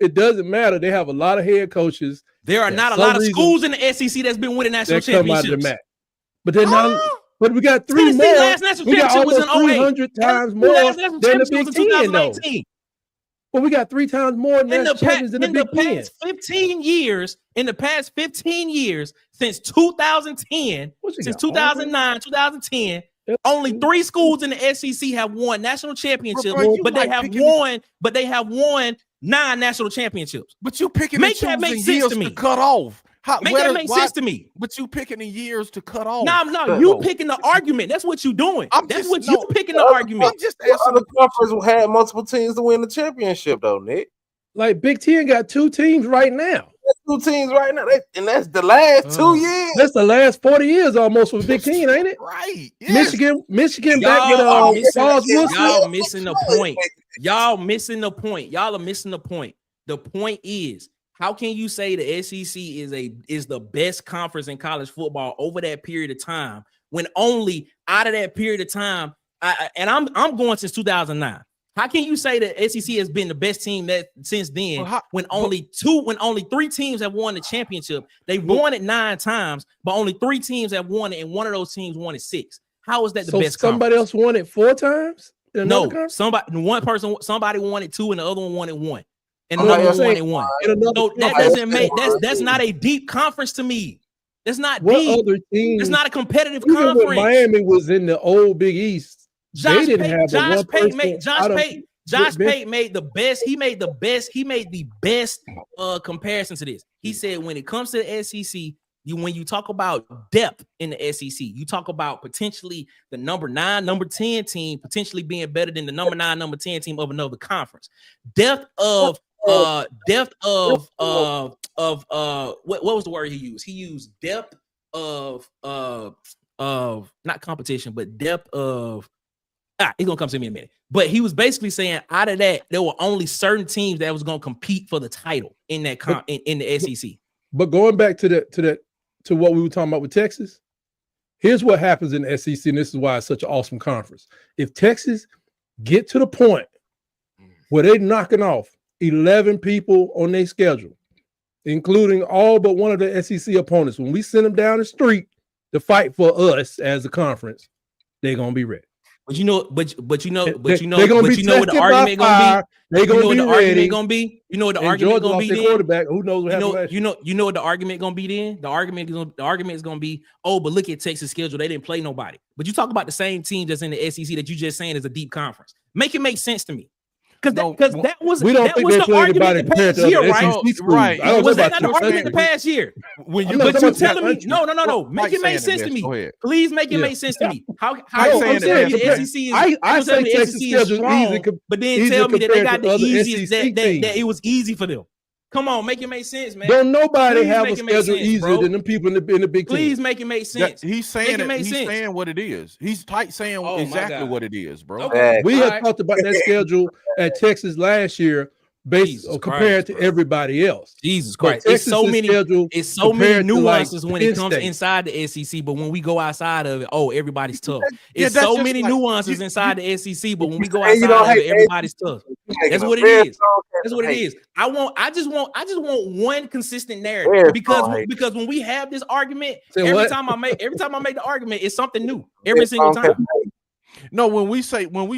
It doesn't matter. They have a lot of head coaches. There are not a lot of schools in the SEC that's been winning national that come out of the championships. MAC. But they're not. But we got 3 Tennessee more. last national We got championship was in almost 08. 300 times Tennessee more last national than the championship Big was in Ten, though. 2019. But we got 3 times more national champions than the Big Ten. past 15 years, in the past 15 years, since 2010, since 2009, 2010, only 3 schools in the SEC have won national championships, but they have won 9 national championships. But you picking Make and that make choosing sense years to me. to cut off. Make that make sense to me. But you picking the years to cut off. No, you picking the argument. That's what you doing. That's what you picking the argument. I'm just What asking. other conference had multiple teams to win the championship, though, Nick? Like Big Ten got 2 teams right now. That's 2 teams right now, and that's the last 2 years. That's the last 40 years almost for Big Ten, ain't it? Right. Yes. Michigan back with Charles Wilson. Y'all missing the point. Y'all missing the point. Y'all are missing the point. The point is, how can you say the SEC is the best conference in college football over that period of time when only out of that period of time, I'm going since 2009. How can you say the SEC has been the best team that since then when only 3 teams have won the championship? They won it 9 times, but only 3 teams have won it, and one of those teams won it 6. How is that the best? Somebody else won it 4 times? No, somebody won it 2, and the other one won it 1. And another one won it 1. So that doesn't make that's not a deep conference to me. That's not deep. Other teams? It's not a competitive Even conference. when Miami was in the old Big East. Josh Payton made the best. He made the best comparison to this. He said when it comes to the SEC, when you talk about depth in the SEC, you talk about potentially the number 9, number 10 team potentially being better than the number 9, number 10 team of another conference. Depth of what was the word he used? He used depth of not competition, but depth of He's gonna come to me in a minute. But he was basically saying out of that, there were only certain teams that was gonna compete for the title in that in the SEC. But going back to what we were talking about with Texas, here's what happens in the SEC, and this is why it's such an awesome conference. If Texas get to the point where they're knocking off 11 people on their schedule, including all but one of the SEC opponents, when we send them down the street to fight for us as a conference, they're gonna be ready. But you know what the argument gonna be? They're gonna be ready. You know what the argument gonna be? Quarterback. Who knows what happened last year? You know what the argument gonna be then? The argument is gonna be, oh, but look at Texas' schedule. They didn't play nobody. But you talk about the same team that's in the SEC that you just saying is a deep conference. Make it make sense to me. Because that was the argument the past year, right? Was that not the argument the past year? But you telling me no. Make it make sense to me. Please make it make sense to me. How I'm saying the SEC is I say Texas schedule easy, but then tell me that they got the easiest that it was easy for them. Come on, make it make sense, man. Don't nobody have a schedule easier than them people in the Big Ten. Please make it make sense. He's saying it. He's saying what it is. He's tight saying exactly what it is, bro. Okay. We had talked about that schedule at Texas last year, compared to everybody else. Jesus Christ, it's so many nuances when it comes inside the SEC, but when we go outside of it, everybody's tough. It's so many nuances inside the SEC, but when we go outside of it, everybody's tough. That's what it is. That's what it is. I just want one consistent narrative because when we have this argument, every time I make the argument, it's something new every single time. No, when we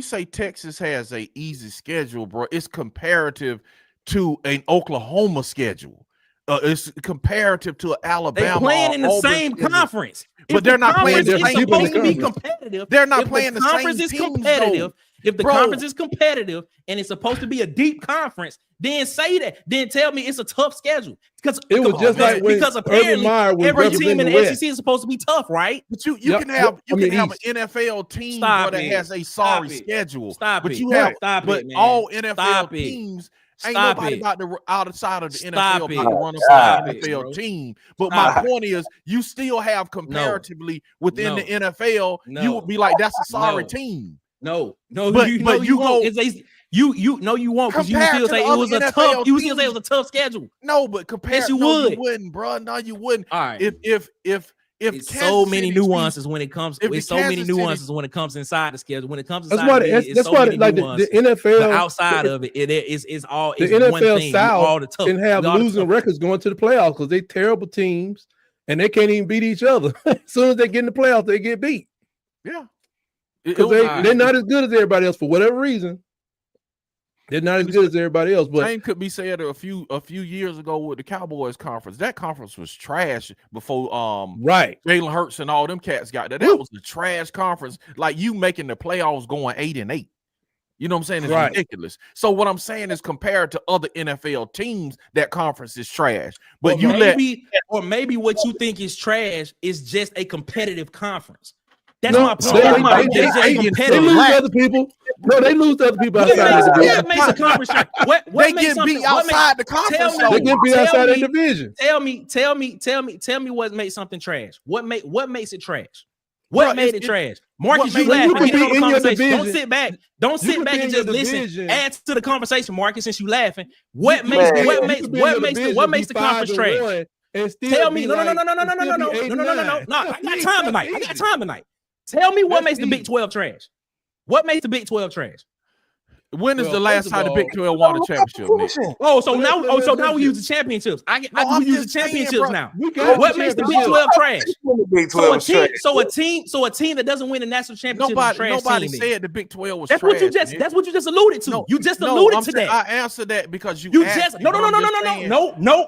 say Texas has a easy schedule, bro, it's comparative to an Oklahoma schedule. It's comparative to Alabama. They're playing in the same conference, but they're not playing the same. It's supposed to be competitive. They're not playing the same teams. If the conference is competitive and it's supposed to be a deep conference, then say that. Then tell me it's a tough schedule. Because it was just like because apparently every team in the SEC is supposed to be tough, right? But you can have an NFL team that has a sorry schedule. All NFL teams. Ain't nobody about to outside of the NFL about to run a NFL team. But my point is, you still have comparatively within the NFL, you would be like, that's a sorry team. No, you won't. You won't because you still say it was a tough. You still say it was a tough schedule. No, but compared, you wouldn't, bro. No, you wouldn't. All right. If it's so many nuances when it comes. It's so many nuances when it comes inside the schedule. When it comes inside, that's why like the NFL. But outside of it, it's all. The NFL South can have losing records going to the playoffs because they're terrible teams and they can't even beat each other. As soon as they get in the playoffs, they get beat. Yeah. Because they're not as good as everybody else for whatever reason. They're not as good as everybody else. But same could be said a few years ago with the Cowboys conference. That conference was trash before Jalen Hurts and all them cats got there. That was a trash conference. Like you making the playoffs going 8-8. You know what I'm saying? It's ridiculous. So what I'm saying is compared to other NFL teams, that conference is trash. But maybe what you think is trash is just a competitive conference. That's my point. They lose to other people. No, they lose to other people outside the division. What makes a conference trash? They get beat outside the conference. They get beat outside the division. Tell me what makes something trash. What makes it trash? What made it trash? Marcus, you laughing. Don't sit back. Don't sit back and just listen. Add to the conversation, Marcus, since you laughing. What makes the conference trash? Tell me. No. I got time tonight. Tell me what makes the Big 12 trash. What makes the Big 12 trash? When is the last time the Big 12 won a championship, Nick? So now we use the championships. We use the championships now. What makes the Big 12 trash? So a team that doesn't win the national championship is trash. Nobody said the Big 12 was trash. That's what you just alluded to. You just alluded to that. I answered that because you just no.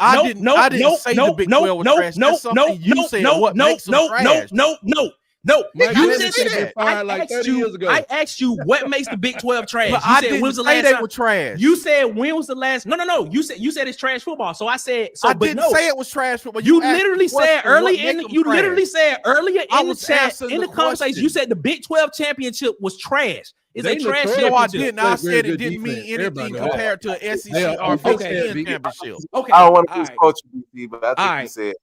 I didn't say the Big 12 was trash. That's something you said. What makes them trash? No, you just said I asked you what makes the Big 12 trash. But I didn't say they were trash. You said when was the last? No. You said it's trash football. So I said I didn't say it was trash football. You literally said earlier in the conversation. You said the Big 12 championship was trash. It's a trash championship. No, I didn't. I said it didn't mean anything compared to an SEC or Big 10 championship. Okay. I don't want to misquote you, BC, but I think you said.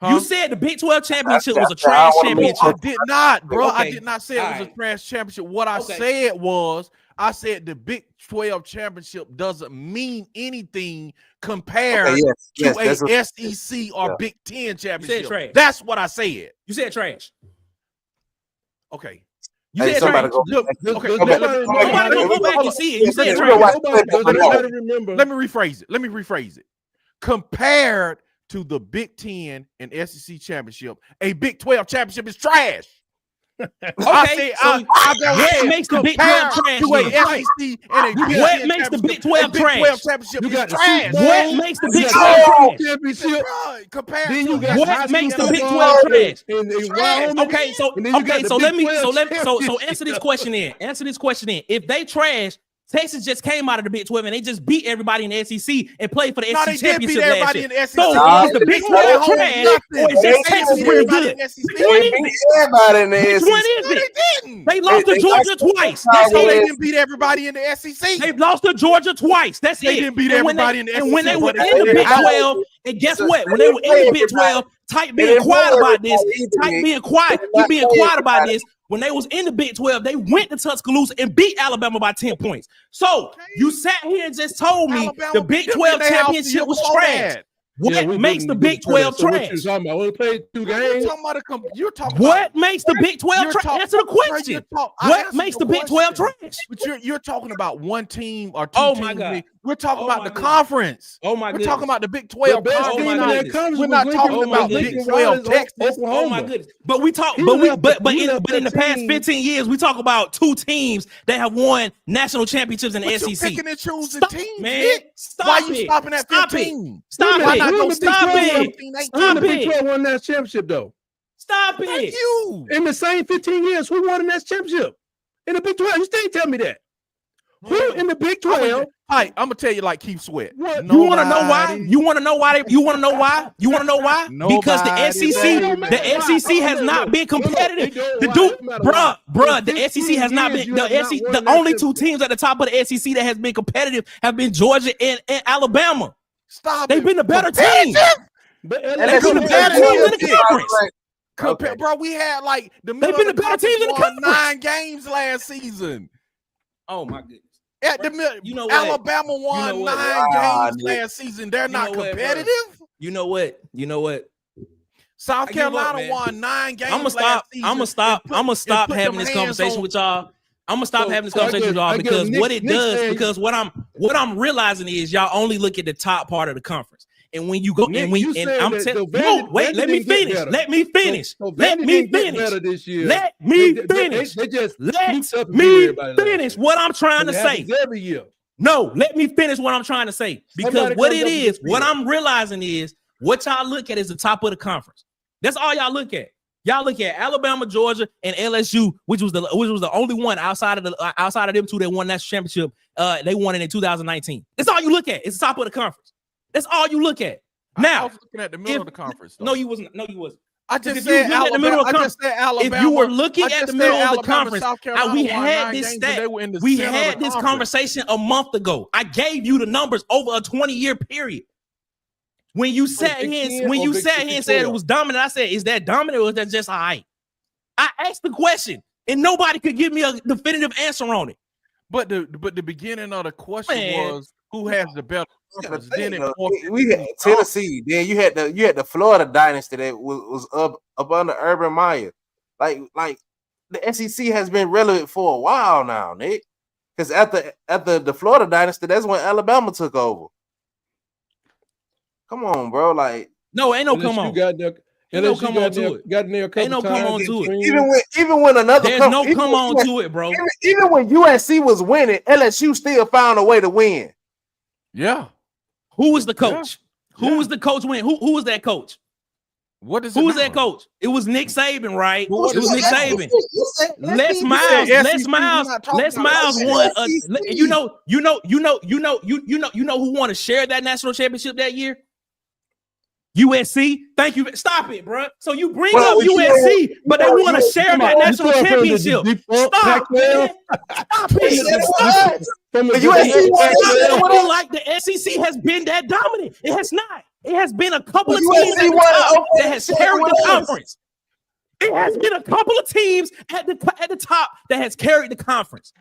You said the Big 12 championship was a I trash wanna make championship. I did not, bro. I Okay. did not say it All was a right. trash championship. What I Okay. said was, I said the Big 12 championship doesn't mean anything compared to that's a SEC or Big 10 championship. trash. That's what I said. You said trash. Okay. You Hey, said somebody trash. go. Look, Does okay. nobody let me- remember Somebody how gonna they- go back and see it. You said Let me trash. watch Does the clip. nobody remember? Let me rephrase it. Let me rephrase it. Compared to the Big 10 and SEC championship, a Big 12 championship is trash. Okay, so what makes the Big 12 trash? To a then? SEC and a Big What 10 makes the Big championship, 12 a Big trash? 12 championship You is got the trash. Super Bowl. What makes the You Big got 12 trash? championship. Bruh, compared Then to you got What high makes the school Big football 12 trash? and Wyoming. Okay, so And then you got the so Big let me 12 so championship. answer this question in. Answer this question in. If they trash, Texas just came out of the Big 12 and they just beat everybody in the SEC and played for the No, they SEC did beat championship last everybody year. in the SEC. So Nah, is the they Big beat 12 They trash nothing. or is They just beat Texas beat pretty everybody good? in the SEC. Which They one is beat it? everybody in the Which SEC. one is No, they it? didn't. They lost to Georgia twice. That's So it. they didn't beat everybody in the SEC. They lost to Georgia twice. That's They it. didn't beat And when everybody in the and when SEC, they were but they in the did. Big How? 12, and guess So what? When they they were in the didn't Big play 12, Type They being didn't quiet play about this. everybody either, Type Nick. being quiet. They did You not being play quiet about everybody. this. When they was in the Big 12, they went to Tuscaloosa and beat Alabama by 10 points. So you sat here and just told me Alabama the beat Big them 12 in their house the championship year was before trash. that. What Yeah, we makes the didn't Big do that. 12 So what trash? you talking about? Only played 2 You're games. talking about you're talking What about makes the Big 12 you're trash? talk- Answer the bro, question. I What answered makes your the Big 12 question. trash? But you're talking about one team or two Oh, teams. my God. We're talking Oh, about my the goodness. conference. Oh my We're goodness. talking about the Big The 12 best Oh, conference. team my in that goodness. conference We're was not Lincoln talking Oh, my about goodness. Big 12 Riley's Texas. Oklahoma. Oh my goodness. But we talk, He but we left but the- but he in left but in the the past team. 15 years, we talk about 2 teams that have won national championships in the But you SEC. picking and choosing Stop, teams, man. Nick. Stop Why you it. stopping at Stop 15? it. Stop Why it. not go Stop 16, it. 17, 18? Who in Stop the Big it. 12 won that championship though? Stop Thank it. you. In the same 15 years, who won that championship? In the Big 12. You still tell me that. Who in the Big 12? I'm gonna tell you like Keith Sweat. What? You want to know why? Nobody. You want to know why? You want to know why? You want to know why? Because the Nobody, SEC, baby. the SEC has not been competitive. The dude, bruh, the SEC has not been. The SEC, the only 2 teams at the top of the SEC that has been competitive have been Georgia and Alabama. Stop. They've it. been the better team. But They've been the better teams in the conference. Compare, bro. We had like the middle been of the better teams in the conference won conference. 9 games last season. Oh my goodness. At the middle, You know what? Alabama won You know what? 9 Wow, games Nick. last season. They're You not know what, bro? competitive. You know what? You know what? South I give up, Carolina man. won 9 games. I'm gonna stop. Last I'm gonna season stop. and put- I'm gonna and stop put having them this hands conversation on- with y'all. I'm gonna stop So- having this so I conversation guess- with y'all I guess because Nick- what it Nick does, saying- because what I'm realizing is y'all only look at the top part of the conference. And when you go Nick, and when you and said I'm that telling the no, Vandy- wait, Vandy let me didn't get finish. better. Let me finish. So Let Vandy me didn't get finish. better this year. Let me They finish. just Let sneaked up and beat me everybody last finish year. what I'm trying to It say. happens every year. No, let me finish what I'm trying to say. Because Somebody what comes it up is, with what this. I'm realizing is what y'all look at is the top of the conference. That's all y'all look at. Y'all look at Alabama, Georgia, and LSU, which was the only one outside of them 2 that won that championship. They won it in 2019. That's all you look at. It's the top of the conference. That's all you look at. I Now, was looking at the middle of the conference. Though. no, you wasn't. No, you wasn't. I If you just was said looking at the middle of Alabama. the I just said Alabama. If you were looking I at just the said middle of the Alabama, conference, South Carolina we won had 9 this games, and stat. they were in the We center of had the this conference. conversation a month ago. I gave you the numbers over a 20-year period. When you sat Big here, 10 when or you Big sat here and said it 12? was dominant, I said, "Is that dominant or is that just all right?" I asked the question, and nobody could give me a definitive answer on it. But the beginning of the question Man. was who has the better conference. Then it We had Tennessee. Then you had the Florida dynasty that was up under Urban Meyer. Like the SEC has been relevant for a while now, Nick. Because after the Florida dynasty, that's when Alabama took over. Come on, bro. Like No, ain't no come LSU on. got there. Ain't no LSU come got on to there- it. Got in there a couple Ain't no come times. on to it. even when another There's no come on to it, bro. even when USC was winning, LSU still found a way to win. Yeah. Who was the coach? Yeah. Who was the coach when? Who was that coach? What is Who it was now? that coach? It was Nick Saban, right? It was You Nick said- Saban. you said- Les SEC, Miles, we're Les Miles, not talking Les about Miles SEC. won. You know who won to share that national championship that year? USC. Thank you. Stop it, bro. So you bring Well, up we USC, but they want to share that national championship. Stop, man. Stop it. From The the USC Stop won. acting like the SEC has been that dominant. It has not. It has been a couple of USC teams at the won top an that has open carried the wins. conference. It has been a couple of teams at the top that has carried the conference.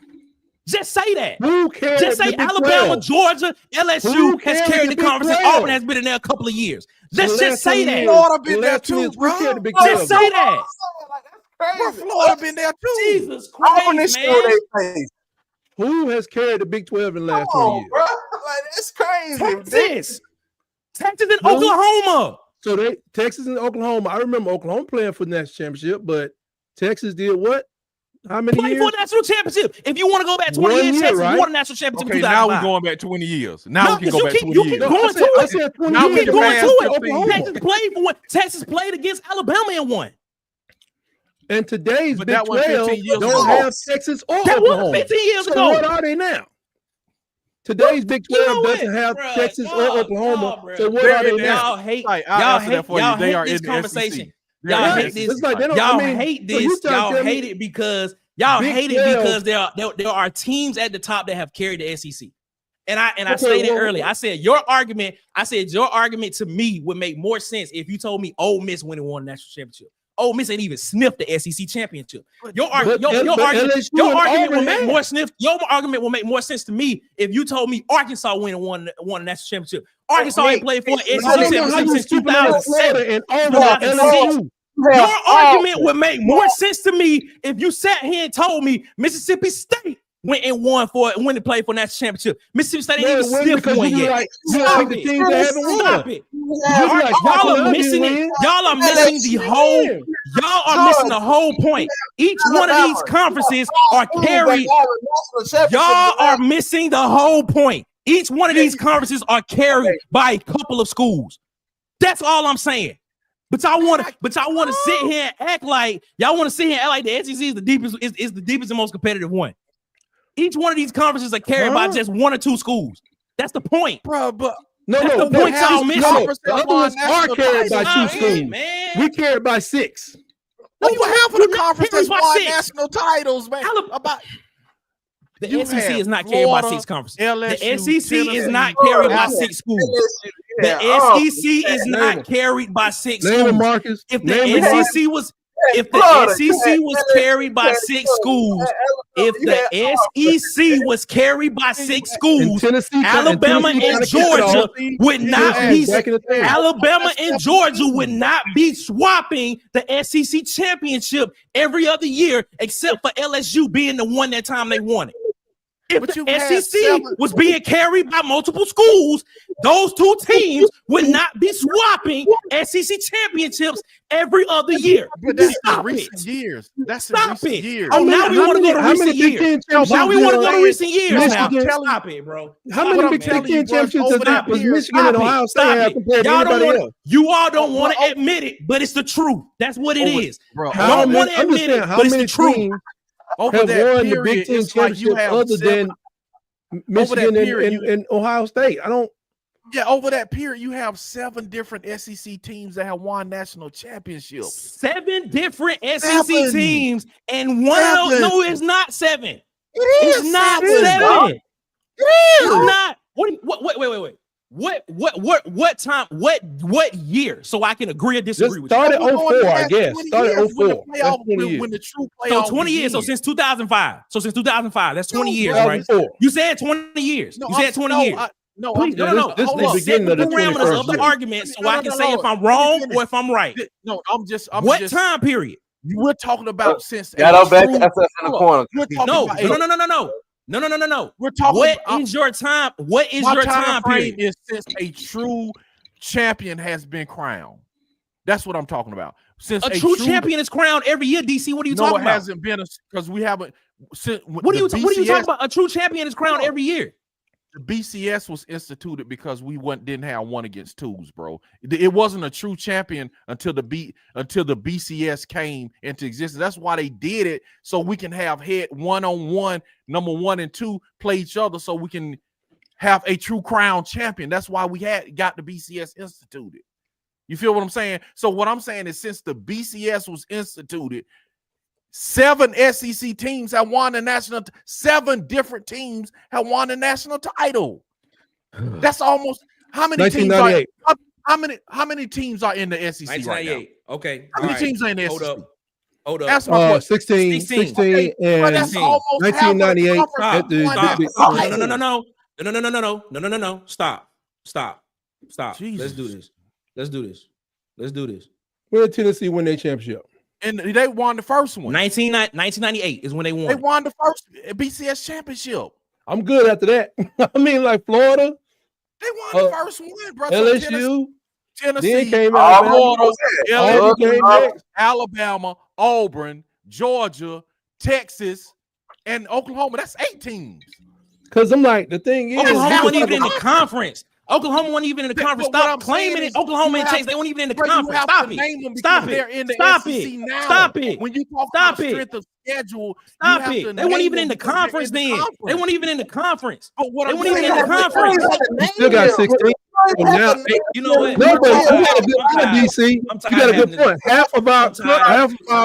Just say that. Who cares? Just say Alabama, Georgia, LSU has carried the conference, and Auburn has been in there a couple of years. Let's just say that. Florida been there too, bro. Just say that. Bro, Florida been there too. Jesus Auburn Christ, is still man. their place. Who has carried the Big 12 in the last Come 20 on, years? bro. Like, that's crazy. Texas and Oklahoma. So Texas and Oklahoma. I remember Oklahoma playing for the national championship, but Texas did what? How many Play years? for a national championship. If you want to go back 20 1 years, year, Texas right? won a national championship Okay, in now 2005. we're going back 20 years. Now we can go back 20 you keep years. going to I it. said 20 Now You we keep years. can going pass to it. 15 years. Texas played for one. Texas played against Alabama and won. And today's But Big that was 12 15 years don't ago. have Texas or That was Oklahoma. 15 years So ago. what are they now? Today's Big 12 You know what, doesn't have bruh? Texas or Y'all- Oklahoma. y'all, bruh. So what They're are they in there. now? Y'all hate. Like, I'll Y'all answer that hate. for you. Y'all They hate are this in the conversation. SEC. Y'all They're in hate the this. It's like they don't. Y'all I mean, hate so you this. trying to Y'all tell me hate it because y'all Big hate it 12 because there are teams at the top that have carried the SEC. And I Okay, stated well, earlier, I said your argument to me would make more sense if you told me Ole Miss won a national championship. Ole Miss ain't even sniffed the SEC championship. Your argument LSU will and make Auburn more sniff. Your argument will make more sense to me if you told me Arkansas won a national championship. Arkansas ain't played for an SEC I don't know how championship you since skipping over 2007. Florida and Auburn and 2006. LSU. Your argument would make more sense to me if you sat here and told me Mississippi State went to play for national championship. Mississippi State ain't even sniffed one yet. Like, you Stop like the it. teams that haven't won. Stop it. You like Y'all are Alabama missing didn't it. win. Y'all are missing the whole. Y'all are missing the whole point. Each one of these conferences are carried. Y'all are missing the whole point. Each one of these conferences are carried by a couple of schools. That's all I'm saying. But y'all want to sit here and act like the SEC is the deepest and most competitive one. Each one of these conferences are carried by just one or two schools. That's the point. Bro, but That's the point y'all missing. The other ones are carried by Stop two it, schools. man. We carried by 6. what you have for the conference Carried that's by won 6. national titles, man? The You SEC have is not carried by Florida, 6 conferences. LSU, The SEC is Tennessee, not carried by Alabama. 6 schools. The SEC is not carried by 6 Name them, schools. Marcus. If Name the them. SEC was Florida, carried by 6 schools, if the SEC was carried by 6 And schools, Tennessee, Alabama and kinda kicked it Georgia off. would not Tennessee be back in the day. Alabama and Georgia would not be swapping the SEC championship every other year, except for LSU being the one that time they won it. If But you've the had SEC 7 was being carried by multiple schools, those two teams would not be swapping SEC championships every other year. But that's in Stop recent it. years. That's in Stop recent it. years. Oh, now we How want to many- go to how many recent Big years. Ten Now championships we want to did, go to recent years now. Michigan- Stop it, bro. How Stop many it, Big man. Ten championships over does that was period. Michigan and Stop it. Ohio State Stop have it. compared to Y'all don't anybody want else? you all don't want Well, to admit it, but it's the truth. That's what it is. Bro, How Don't many- want to admit understand it, how but it's many the truth. teams over have that won the period, Big Ten it's like you championship have other 7 than Michigan and Ohio State? I don't. Yeah, over that period, you have 7 different SEC teams that have won national championships. 7 different SEC 7. teams, and one of those. 7. No, it's not 7. It is It's not 7. 7. It It's is. not. Wait. What year? So I can agree or disagree Just with you. started We're going 04, I past guess. 20 Started years when the 04. playoff- That's 20 when- years. when the true So playoff 20 years. So began. since 2005. So since 2005, that's 20 years, right? 2004. You said 20 years. No, You said 20 years. No, Please, Yeah, no. this Hold the up. beginning Set of the the parameters 21st of the year. argument so I can No, say if I'm let me wrong finish. or if I'm right. No, I'm What just time period? we're talking about since Got our back true- ass in the corner. We're talking No. about No. We're talking What about is your time? What is my your time frame period? is since a true champion has been crowned. That's what I'm talking about. Since A true champion is crowned every year. DC, what are you no, talking it about? hasn't been because we haven't. Since, What are you talking about? A true champion is crowned No. every year. The BCS was instituted because we didn't have 1 against 2s, bro. It wasn't a true champion until the BCS came into existence. That's why they did it, so we can have head 1-on-1, number 1 and 2 play each other, so we can have a true crown champion. That's why we got the BCS instituted. You feel what I'm saying? So what I'm saying is, since the BCS was instituted, 7 SEC teams have won the national. 7 different teams have won the national title. That's almost how many teams? 1998. How many teams are in the SEC right now? 1998. Okay. How many teams are in the Hold SEC? up. Hold up. That's my question. 16, 16. 16, Okay, but and that's almost half of the 1998 conference at the- won Stop. that Stop. cycle. No. Stop. Let's Jesus. do this. When did Tennessee win their championship? And they won the first one. 1998 is when they won. They won the first BCS championship. I'm good after that. I mean, like Florida, They won the first one, bro. So LSU, then Tennessee, came out. Florida, Auburn came next. Alabama, Auburn, Georgia, Texas, and Oklahoma. That's 8 teams. Because I'm like, the thing is, Oklahoma wasn't even in the conference. Oklahoma wasn't even in the conference. But what Stop I'm saying claiming is it. Oklahoma you and have- Texas, they weren't even in the Bro, you conference. have Stop to it. name them Stop because they're it. in the Stop SEC it. now. Stop it. When you talk Stop about it. strength of schedule, Stop you have it. to They weren't name even in them the because they're conference in the then. They conference. weren't even in the conference. But what They I'm weren't even saying in the is- conference. you still got 16. So now, You know what? no, but you I'm got a tired. good I'm point, tired. DC. I'm You tired got a of good having this. point. Half of our I'm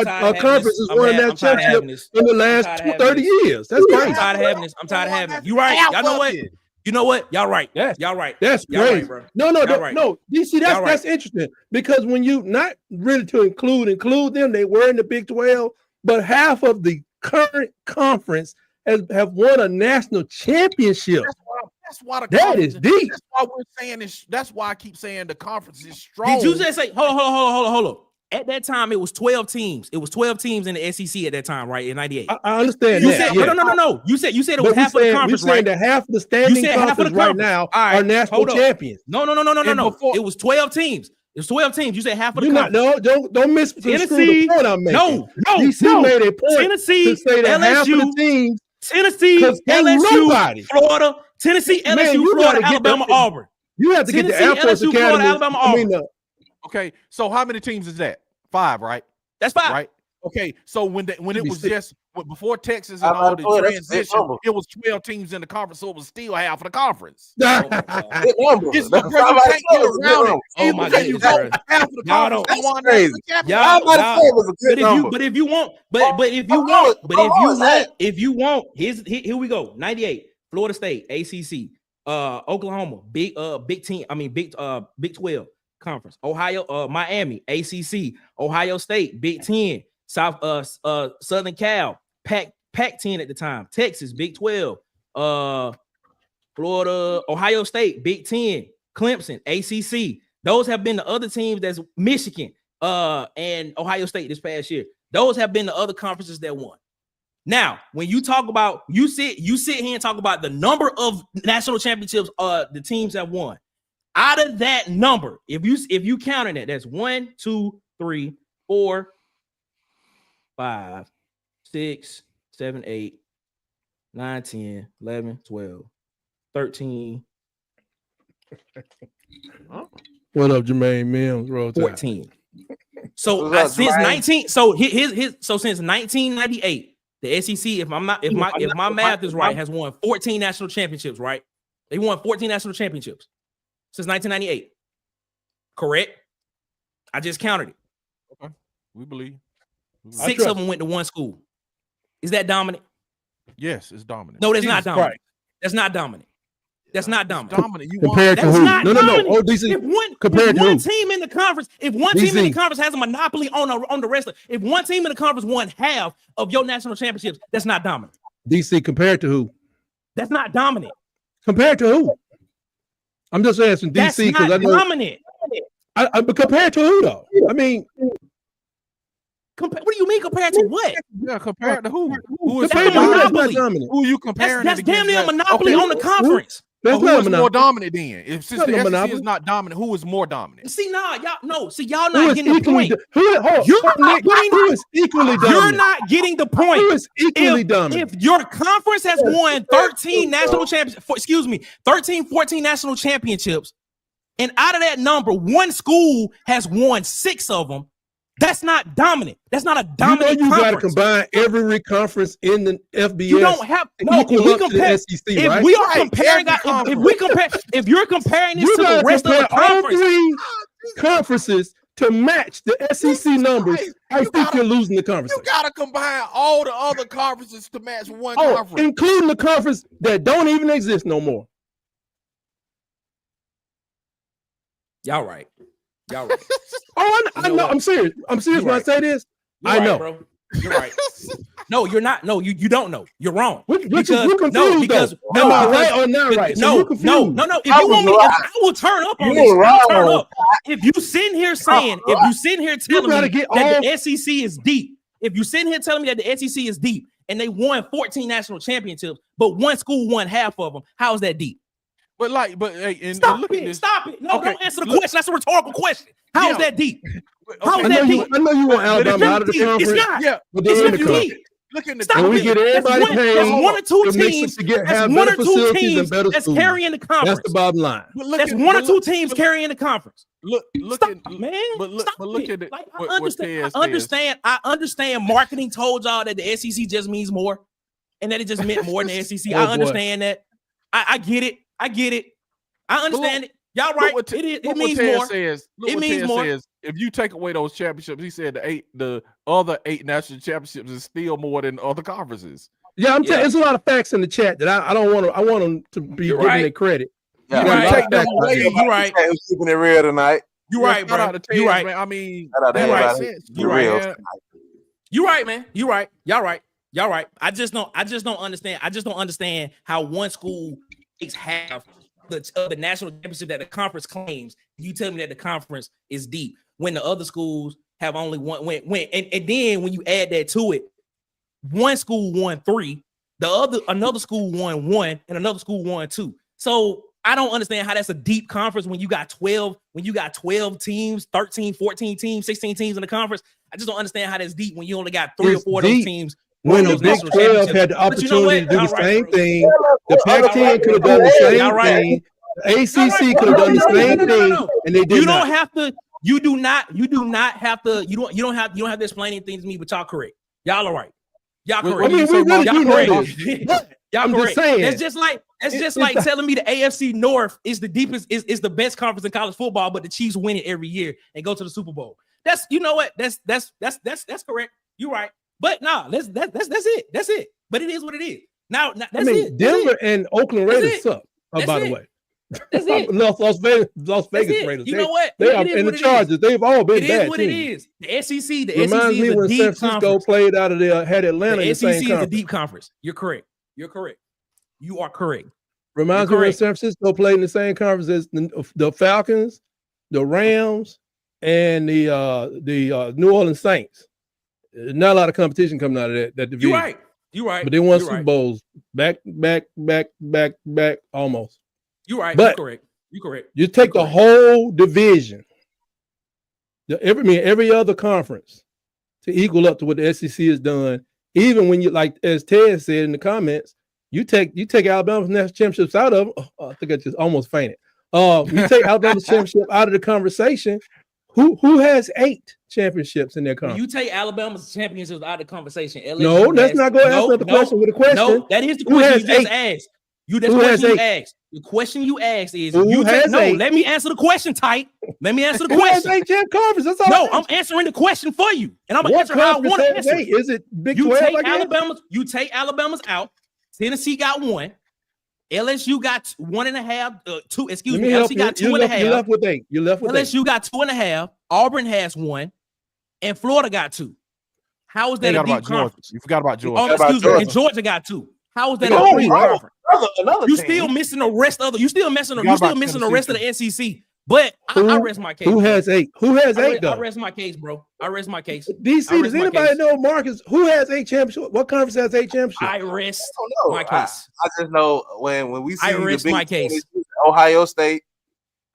tired of conference is winning that championship in the last 30 years. That's I'm crazy. tired of having this. I'm tired of having this. You right. Y'all know what? You know what? Y'all right. Yes. Y'all right. That's Y'all crazy. right, bro. No, Y'all right. no. DC, Y'all right. that's interesting because when you not really to include them, they were in the Big 12, but half of the current conference have won a national championship. That's why the That conference is deep. That's why we're saying this. That's why I keep saying the conference is strong. Did you just say hold on? At that time, it was 12 teams. It was 12 teams in the SEC at that time, right? In 98. I understand You that. said no. You said it was But half of the conference, we're saying right? that half of the standing said half of the conference right conference. now All right, are national hold up. champions. No. And before- It was 12 teams. It was 12 teams. You said half of the You not conference. don't misconstrue Tennessee, the point I'm making. No. DC made a point Tennessee, to say that half of the LSU, teams Tennessee, 'cause ain't LSU, nobody. Florida, Tennessee, Man, LSU, you Florida, gotta get Alabama, the- Auburn. you have to get the Tennessee, Air Force LSU, Florida, Academy. Alabama, I mean, Okay, so how many teams is that? 5, right? That's 5. Right. Okay, so when it be was 6. just before Texas I and all know, the that's a big transition, number. it was 12 teams in the conference, so it was still half of the conference. Oh my God. Good number. It's That's bro, you somebody can't get said it's a good around it. number. Oh my Either you goodness, go bro. half of the Y'all conference don't- and won crazy. the championship. Y'all- Somebody said it was a good number. But if you want, here we go. 98, Florida State, ACC, Oklahoma, Big 12 conference, Ohio, Miami, ACC, Ohio State, Big 10, Southern Cal, Pac-10 at the time, Texas, Big 12, Florida, Ohio State, Big 10, Clemson, ACC. Those have been the other teams. That's Michigan, and Ohio State this past year. Those have been the other conferences that won. Now, when you talk about you sit here and talk about the number of national championships the teams have won. Out of that number, if you counted it, that's 1, 2, 3, 4, 5, 6, 7, 8, 9, 10, 11, 12, 13, What up, Jermaine Mims? Roll Tide. 14. So What's up, since Jermaine? 19, so since 1998, the SEC, if my math is right, has won 14 national championships, right? They won 14 national championships since 1998. Correct? I just counted it. Okay, we believe. 6 of them went to one school. Is that dominant? Yes, it's dominant. No, that's not Jesus dominant. Christ. That's not dominant. That's not dominant. Dominant. You Compared to That's who? not No. dominant. Oh, DC. Compared If to one who? team in the conference, if one team in the DC. conference has a monopoly on the rest of, if one team in the conference won half of your national championships, that's not dominant. DC compared to who? That's not dominant. Compared to who? I'm just asking That's DC because not I know. dominant. But compared to who though? I mean, What do you mean compared to what? Yeah, compared to who? Who is That's compared to who? That's not monopoly. dominant. Who you comparing? That's it damn near a against? monopoly Okay, on the conference. That's who not a is more monopoly. dominant then? If since Not the a SEC monopoly. is not dominant, who is more dominant? See, y'all Who not is getting the equally? point. You're not getting- Who is equally dominant? You're not getting the point. Who is equally dominant? If your conference has won 13 national championships, 14 national championships, and out of that number, one school has won 6 of them, that's not dominant. That's not a dominant you got to conference. combine every conference in the FBS. You don't have no. If equal we up to the compare, SEC, if right? we are Right, comparing, every if you're comparing this You to the gotta rest of the compare all conference, 3 conferences to match the SEC numbers. Christ. I You think gotta- you're losing the conversation. You gotta combine all the other conferences to match one Oh, conference. including the conference that don't even exist no more. Y'all right. Y'all right. Oh, I You know know. what? I'm serious. I'm serious You when right. I say this. You're I right, know. bro. You're right. No, you're not. No, you don't know. You're wrong. You're Because confused, no, because though. no, Am I because right or not right? So no, you're confused. no. If I you was want me, right. I will turn up on You this. were I'll turn wrong. up. If you sitting here saying, if you sitting here telling gotta me get that off- the SEC is deep, if you sitting here telling me that the SEC is deep and they won 14 national championships, but one school won half of them, how is that deep? But hey, and Stop look at it. this. Stop it. No, Okay, don't answer the look- question. That's a rhetorical question. How is Yeah. that deep? Okay, How is I that know deep? you want but Alabama It's not out of the deep. conference. It's not. Yeah, But It's they're in not the conference. deep. look at the Stop And we it. get everybody That's paid one or two to make teams. to get That's have one better or two facilities teams and better that's schools. carrying the That's conference. the bottom line. But look That's at- one or but two look- teams but carrying the conference. Look Stop, at man. But look, Stop but look it. at it. Like, what I understand. Tez I understand. I understand. Marketing told y'all that the SEC just means more, and that it just meant more than the SEC. Oh, I boy. understand that. I get it. I get it. I understand it. Y'all Look right. what Te- It is. look It what means Ted more. Says. Look It what means Ted more. says. If you take away those championships, he said the other 8 national championships is still more than other conferences. Yeah, I'm telling Yeah. there's a lot of facts in the chat that I don't want to. I want them to be You're given right. their credit. Yeah. You're right. Take them away. You're right. Who's keeping it real tonight? You're Yeah, right, shout bro. out to Tez, You're right. man. I mean, Shout out to that You're makes everybody. sense. Be You're real man. tonight. You're right, man. You're right. Y'all right. Y'all right. I just don't understand. I just don't understand how one school takes half the national championship that the conference claims. You tell me that the conference is deep when the other schools have only one. And then when you add that to it, one school won 3, another school won 1, and another school won 2. So I don't understand how that's a deep conference when you got 12 teams, 13, 14 teams, 16 teams in the conference. I just don't understand how that's deep when you only got 3 It's or 4 of those deep. teams. When won the those Big national 12 championships. had the But you know opportunity what? to do Y'all the right, same bro. thing, the Y'all Pac-10 right, could have bro. done the Y'all same right. thing. The Y'all ACC right. could have done the No, same thing, and they You did don't not. have to. You do not have to. You don't have to explain anything to me. But y'all correct. Y'all are right. Y'all What correct. do you we say, really Mark? do Y'all know correct. this. Y'all I'm correct. just saying. That's just like It's telling me the AFC North is the deepest, is the best conference in college football, but the Chiefs win it every year and go to the Super Bowl. That's, you know what? That's correct. You're right. But nah, that's it. That's it. But it is what it is. Now that's I mean, it. Denver That's it. and Oakland That's Raiders it. suck. That's By it. the way, That's it. Las Vegas That's it. Raiders. You know what? They are, It is and what the it is. Chargers. They've all been It bad is what teams. it is. The SEC. The Reminds SEC me is a when San deep Francisco conference. played out of there, had Atlanta in The the same SEC is a conference. deep conference. You're correct. You're correct. You are correct. Reminds You're me when correct. San Francisco played in the same conference as the Falcons, the Rams, and the New Orleans Saints. Not a lot of competition coming out of that division. You're right. You're right. But they won You're Super right. Bowls back, almost. You're right. But- You're correct. You're correct. You take the correct. whole division, every other conference, to equal up to what the SEC has done. Even when you, like as Ted said in the comments, you take Alabama's national championships out of. I think I just almost fainted. You take Alabama's championship out of the conversation. Who has 8 championships in their When conference? you take Alabama's championships out of the conversation, LSU No, let's has- not go answer the question with a question. No, that is the Who question has you just 8? asked. That's Who the has question you 8? asked. The question you asked is Who you has 8? let me answer the question, tight. Let me answer the Who has question. 8 champ conference? That's all. No, I'm answering the question for you. And I'm gonna What answer how I conference want to has answer 8? it. Is it Big You 12? take I guess? Alabama's out. Tennessee got 1. LSU got 1.5, 2. Excuse Let me. me help LSU you. got 2 You and a left, you half. left with 8. You left with 8. LSU got 2.5. Auburn has 1, and Florida got 2. How is You that a forgot deep about Georgia. conference? You forgot about Georgia. Oh, Forgot about excuse me. Georgia. And Georgia got 2. How is that You a got deep 3, right? conference? Another You team. still missing the rest of the. You still missing. Forgot You still about missing the Tennessee, rest of the SEC. But I rest my case. Who bro. has 8? Who has 8 I though? rest my case, bro. I rest my case. DC, I does rest my anybody case. know, Marcus, who has 8 championships? What conference has 8 championships? I rest I don't know. my case. I just know when we see I the rest Big my 10, case. Ohio State.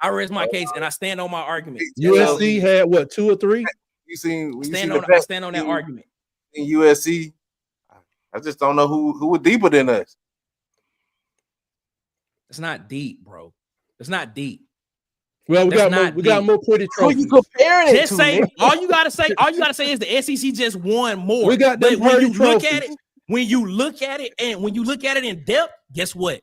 I rest my case, and I stand on my argument. USC had what, 2 or 3? You seen when you see Stand the on. I best stand on that team argument. in USC. I just don't know who was deeper than us. It's not deep, bro. It's not deep. Well, we That's got more, not we got deep. more pretty Who trophies. you comparing it Just to? say Nick? all you gotta say. All you gotta say is the SEC just won more. We got them But when you pretty look trophies. at it, when you look at it in depth, guess what?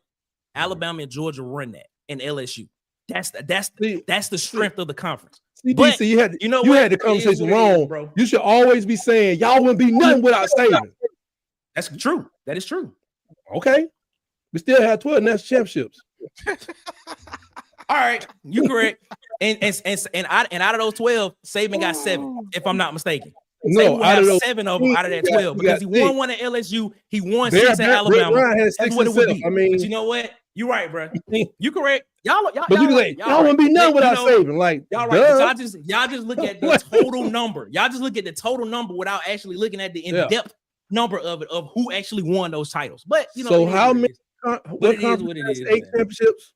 Alabama and Georgia run that, and LSU. That's the strength of the conference. See, But DC, you had you know you what? had the It is conversation what it is, wrong. bro. You should always be saying y'all wouldn't be nothing without Saban. That's true. That is true. Okay, we still had 12 national championships. All right, you correct. And out of those 12, Saban got 7, if I'm not mistaken. No, Saban will out have of those 7 of them out of that 12 he because got he won 6. one at LSU, he won Brett 6 at Alabama. Ryan had 6 That's what it would himself. be. I mean, But you know what? You're right, bro. You correct. Y'all but you can say y'all wouldn't be none without Saban. Like, y'all right. But y'all just look at the total number. Y'all just look at the total number without actually looking at the in-depth number of it of who actually won those titles. But you know, so how many? What it is, what it is. 8 championships.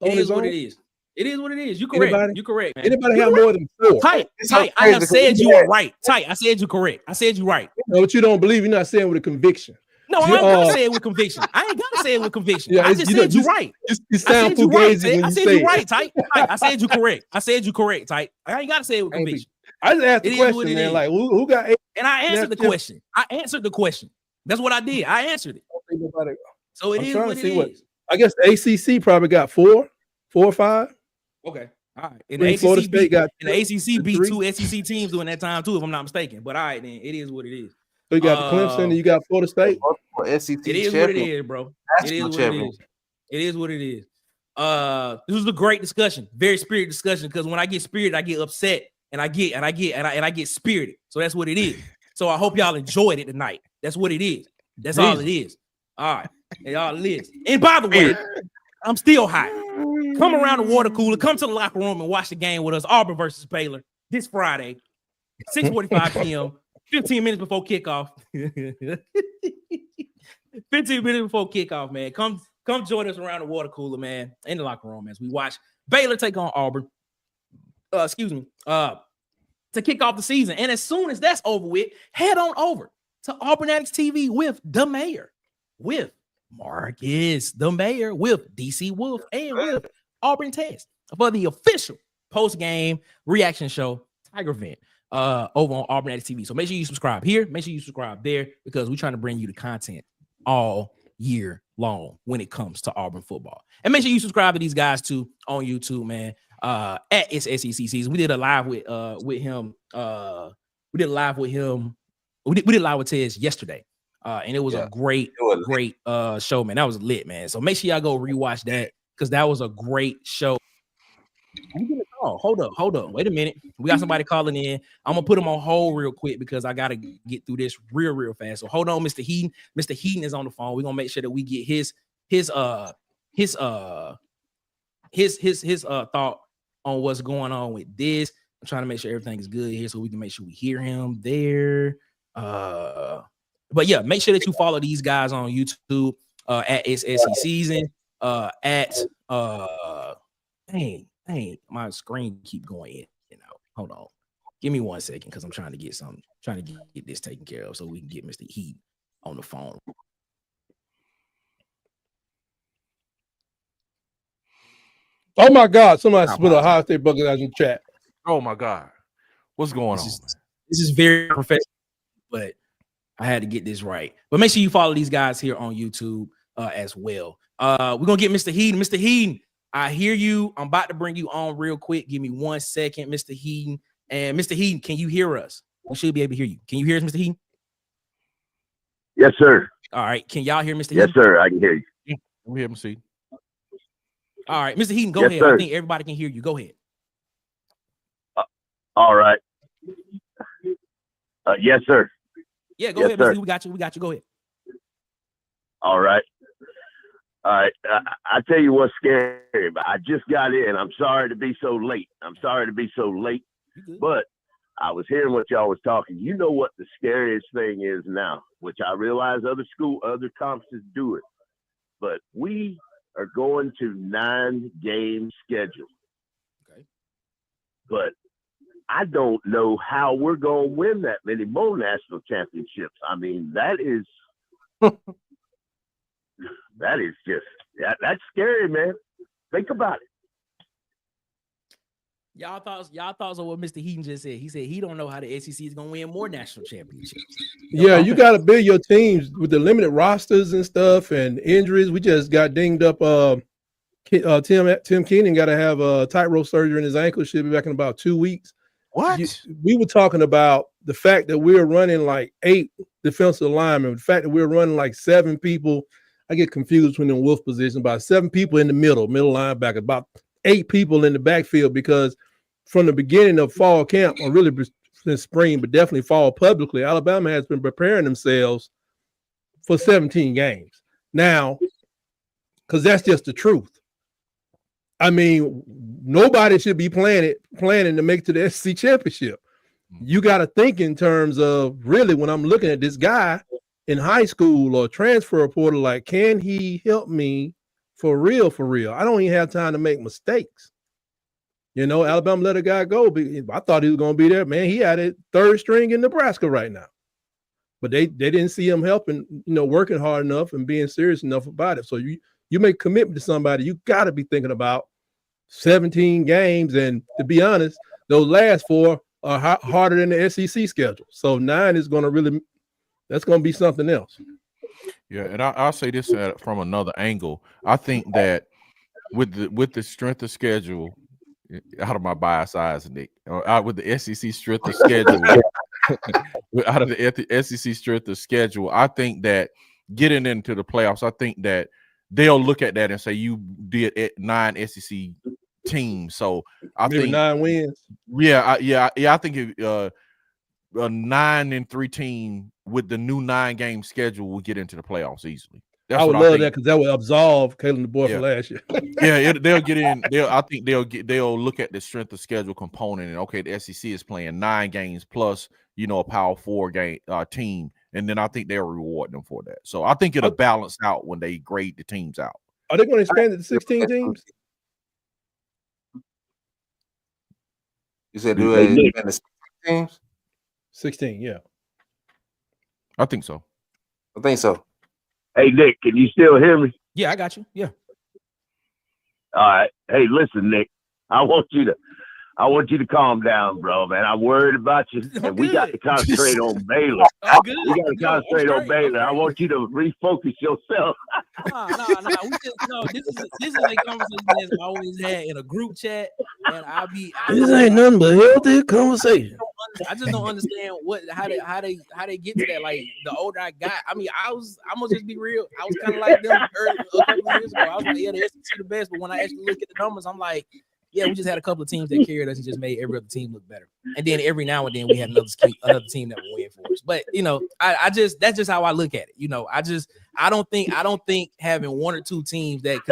It is what it is. It is what it is. You correct. Anybody? You correct, man. Anybody have more than 4? Tight. I have said you are right. Tight. I said you correct. I said you right. No, but you don't believe. You're not saying with a conviction. No, I ain't gotta say it with conviction. I ain't gotta say it with conviction. Yeah, I just said you right. You sound fugazi when you say it. I said you right, Tight. I said you correct. I said you correct, Tight. I ain't gotta say it with conviction. I just asked the question, man. Like, who got 8? And I answered the question. I answered the question. That's what I did. I answered it. So it is what it is. I guess the ACC probably got 4 or 5. Okay. All right. And the Florida State got and the ACC beat 2 SEC teams during that time too, if I'm not mistaken. But all right, then it is what it is. So you got Clemson and you got Florida State. SEC it is what it is, bro. It is what it is. It is what it is. This was a great discussion, very spirited discussion. Because when I get spirited, I get upset, and I get spirited. So that's what it is. So I hope y'all enjoyed it tonight. That's what it is. That's all it is. All right, and y'all it is. And by the way, I'm still hot. Come around the water cooler. Come to the locker room and watch the game with us. Auburn versus Baylor this Friday, 6:45 p.m. 15 minutes before kickoff. 15 minutes before kickoff, man. Come join us around the water cooler, man, in the locker room as we watch Baylor take on Auburn. To kick off the season. And as soon as that's over with, head on over to Auburn Addicts TV with the mayor, with Marcus, the mayor, with DC Wolf, and with Auburn Test for the official post-game reaction show, Tiger Vent, over on Auburn Addicts TV. So make sure you subscribe here. Make sure you subscribe there because we're trying to bring you the content all year long when it comes to Auburn football. And make sure you subscribe to these guys too on YouTube, man. At its SEC season. We did a live with him. We did a live with him. We did live with Tez yesterday. And it was a great show, man. That was lit, man. So make sure y'all go rewatch that because that was a great show. Oh, hold up. Wait a minute. We got somebody calling in. I'm gonna put him on hold real quick because I gotta get through this real fast. So hold on, Mr. Heaton. Mr. Heaton is on the phone. We're gonna make sure that we get his thought on what's going on with this. I'm trying to make sure everything is good here so we can make sure we hear him there. But yeah, make sure that you follow these guys on YouTube at its SEC season. Dang, my screen keep going in and out. Hold on. Give me 1 second because I'm trying to get this taken care of so we can get Mr. Heat on the phone. Oh my God! Somebody split a Ohio State Buckeyes in the chat. Oh my God, what's going on? This is very professional, but I had to get this right. But make sure you follow these guys here on YouTube as well. We're gonna get Mr. Heaton. Mr. Heaton, I hear you. I'm about to bring you on real quick. Give me 1 second, Mr. Heaton. And Mr. Heaton, can you hear us? We should be able to hear you. Can you hear us, Mr. Heaton? Yes, sir. All right. Can y'all hear Mr. Heaton? Yes, sir. I can hear you. We hear him see. All right, Mr. Heaton, go ahead. Sir. I think everybody can hear you. Go ahead. All right. Yes, sir. Yeah, go ahead, Mr. Heaton. We got you. Go ahead. All right. I tell you what's scary, but I just got in. I'm sorry to be so late. But I was hearing what y'all was talking. You know what the scariest thing is now, which I realize other conferences do it, but we are going to 9-game schedule. Okay. But I don't know how we're going to win that many more national championships. I mean, that is that's scary, man. Think about it. Y'all thoughts on what Mr. Heaton just said. He said he don't know how the SEC is gonna win more national championships. Yeah, you got to build your teams with the limited rosters and stuff and injuries. We just got dinged up. Tim Keenan got to have a tightrope surgery in his ankle. Should be back in about 2 weeks. What? We were talking about the fact that we're running like 8 defensive linemen. The fact that we're running like 7 people. I get confused between the wolf position. About 7 people in the middle linebacker, about 8 people in the backfield because from the beginning of fall camp, or really since spring, but definitely fall publicly, Alabama has been preparing themselves for 17 games. Now, because that's just the truth. I mean, nobody should be planning to make it to the SEC championship. You got to think in terms of really when I'm looking at this guy in high school or transfer portal, like, can he help me for real, for real? I don't even have time to make mistakes. You know, Alabama let a guy go. I thought he was going to be there. Man, he had a 3rd string in Nebraska right now. But they didn't see him helping, you know, working hard enough and being serious enough about it. So you make commitment to somebody, you got to be thinking about 17 games. And to be honest, those last 4 are harder than the SEC schedule. So 9 is going to that's going to be something else. Yeah, and I'll say this from another angle. I think that with the strength of schedule, out of my bias eyes, Nick, with the SEC strength of schedule, out of the SEC strength of schedule, I think that getting into the playoffs, I think that they'll look at that and say you did 9 SEC teams. So I think 9 wins. Yeah. I think a 9-3 team with the new 9-game schedule will get into the playoffs easily. I would love that because that would absolve Kalen DeBoer for last year. They'll get in. I think they'll look at the strength of schedule component and okay, the SEC is playing 9 games plus, you know, a Power 4 game team, and then I think they'll reward them for that. So I think it'll balance out when they grade the teams out. Are they going to expand it to 16 teams? You said do it in the 16 teams? 16, yeah. I think so. I think so. Hey, Nick, can you still hear me? Yeah, I got you. Yeah. All right. Hey, listen, Nick, I want you to calm down, bro, man. I'm worried about you, and we got to concentrate on Baylor. We got to concentrate on Baylor. I want you to refocus yourself. No. This is a conversation that's always had in a group chat, and this ain't nothing but healthy conversation. I just don't understand how they get to that. Like the older I got, I mean, I'm gonna just be real. I was kind of like them a couple of years ago. I was like, yeah, the SEC the best, but when I actually look at the numbers, I'm like, yeah, we just had a couple of teams that carried us and just made every other team look better. And then every now and then we had another team that would win for us. But you know, that's just how I look at it. You know, I don't think having 1 or 2 teams that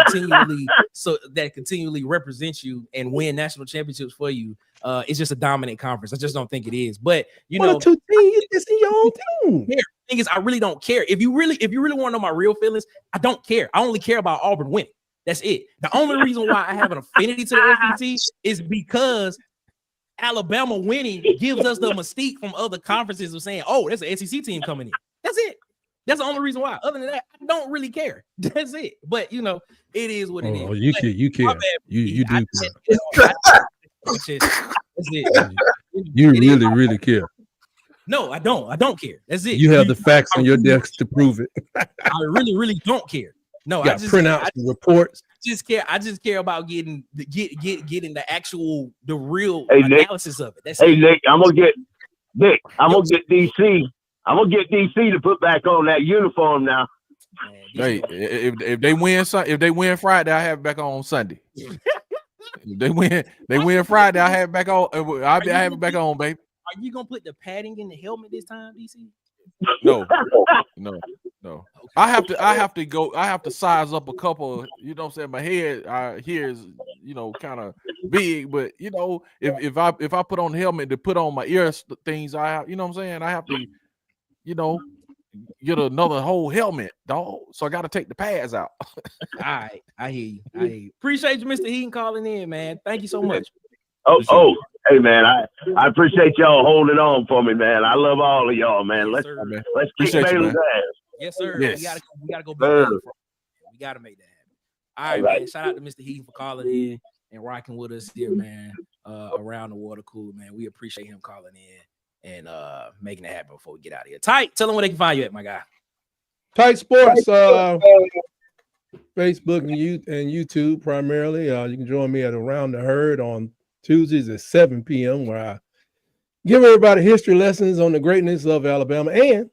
continually represent you and win national championships for you, it's just a dominant conference. I just don't think it is. But you know, 1 or 2 teams, it's in your own team. The thing is, I really don't care. If you really want to know my real feelings, I don't care. I only care about Auburn winning. That's it. The only reason why I have an affinity to the SEC is because Alabama winning gives us the mystique from other conferences of saying, "Oh, there's an SEC team coming in." That's it. That's the only reason why. Other than that, I don't really care. That's it. But you know, it is what it is. Oh, you care. You do. That's it. You really care. No, I don't. I don't care. That's it. You have the facts on your desk to prove it. I really don't care. No, I just print out the reports. I just care about getting the actual real Nick, analysis of it. That's it. Nick, I'm gonna get DC. I'm gonna get DC to put back on that uniform now. Hey, if they win Friday, I have it back on Sunday. If they win Friday, I have it back on. I have it back on, baby. Are you gonna put the padding in the helmet this time, DC? No. I have to size up a couple. You know what I'm saying? My head here is, you know, kind of big, but you know, if I put on the helmet to put on my ear things, you know what I'm saying? I have to, you know, get another whole helmet, dog. So I got to take the pads out. All right, I hear you. Appreciate you, Mr. Heaton, calling in, man. Thank you so much. Hey man, I appreciate y'all holding on for me, man. I love all of y'all, man. Let's keep Baylor's ass. Yes, sir. Yes. We gotta go back. We gotta make that happen. All right, man. Shout out to Mr. Heaton for calling in and rocking with us here, man. Around the water cooler, man. We appreciate him calling in and making it happen before we get out of here. Tight, tell them where they can find you at, my guy. Tight Sports, Facebook and YouTube primarily. You can join me at Around the Herd on Tuesdays at 7 p.m. where I give everybody history lessons on the greatness of Alabama and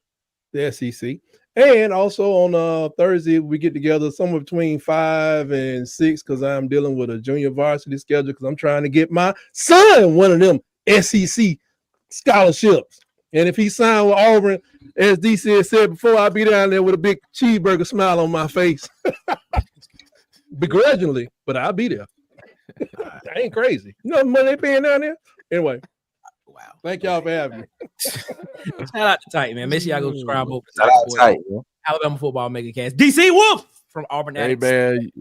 the SEC. And also on Thursday, we get together somewhere between 5 and 6 because I'm dealing with a junior varsity schedule because I'm trying to get my son one of them SEC scholarships. And if he signed with Auburn, as DC has said before, I'll be down there with a big cheeseburger smile on my face. Begrudgingly, but I'll be there. That ain't crazy. You know the money they paying down there? Anyway. Wow. Thank y'all for having me. Shout out to Tight, man. Make sure y'all go subscribe over Shout out Tight, man. Alabama Football Mega Cast. DC Wolf from Auburn Hey, Addicts. man.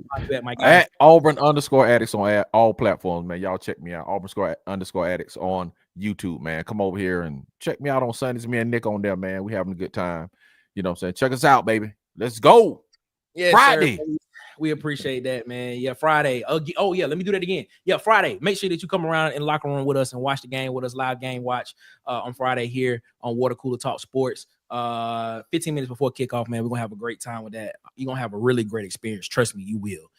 At Auburn_Addicts on all platforms, man. Y'all check me out. Auburn_Addicts on YouTube, man. Come over here and check me out on Sundays. Me and Nick on there, man. We having a good time. You know what I'm saying? Check us out, baby. Let's go. Yes, Friday. Sir. We appreciate that, man. Yeah, Friday. Oh, yeah, let me do that again. Yeah, Friday. Make sure that you come around in the locker room with us and watch the game with us, live game watch on Friday here on Water Cooler Talk Sports. 15 minutes before kickoff, man. We're going to have a great time with that. You're going to have a really great experience. Trust me, you will.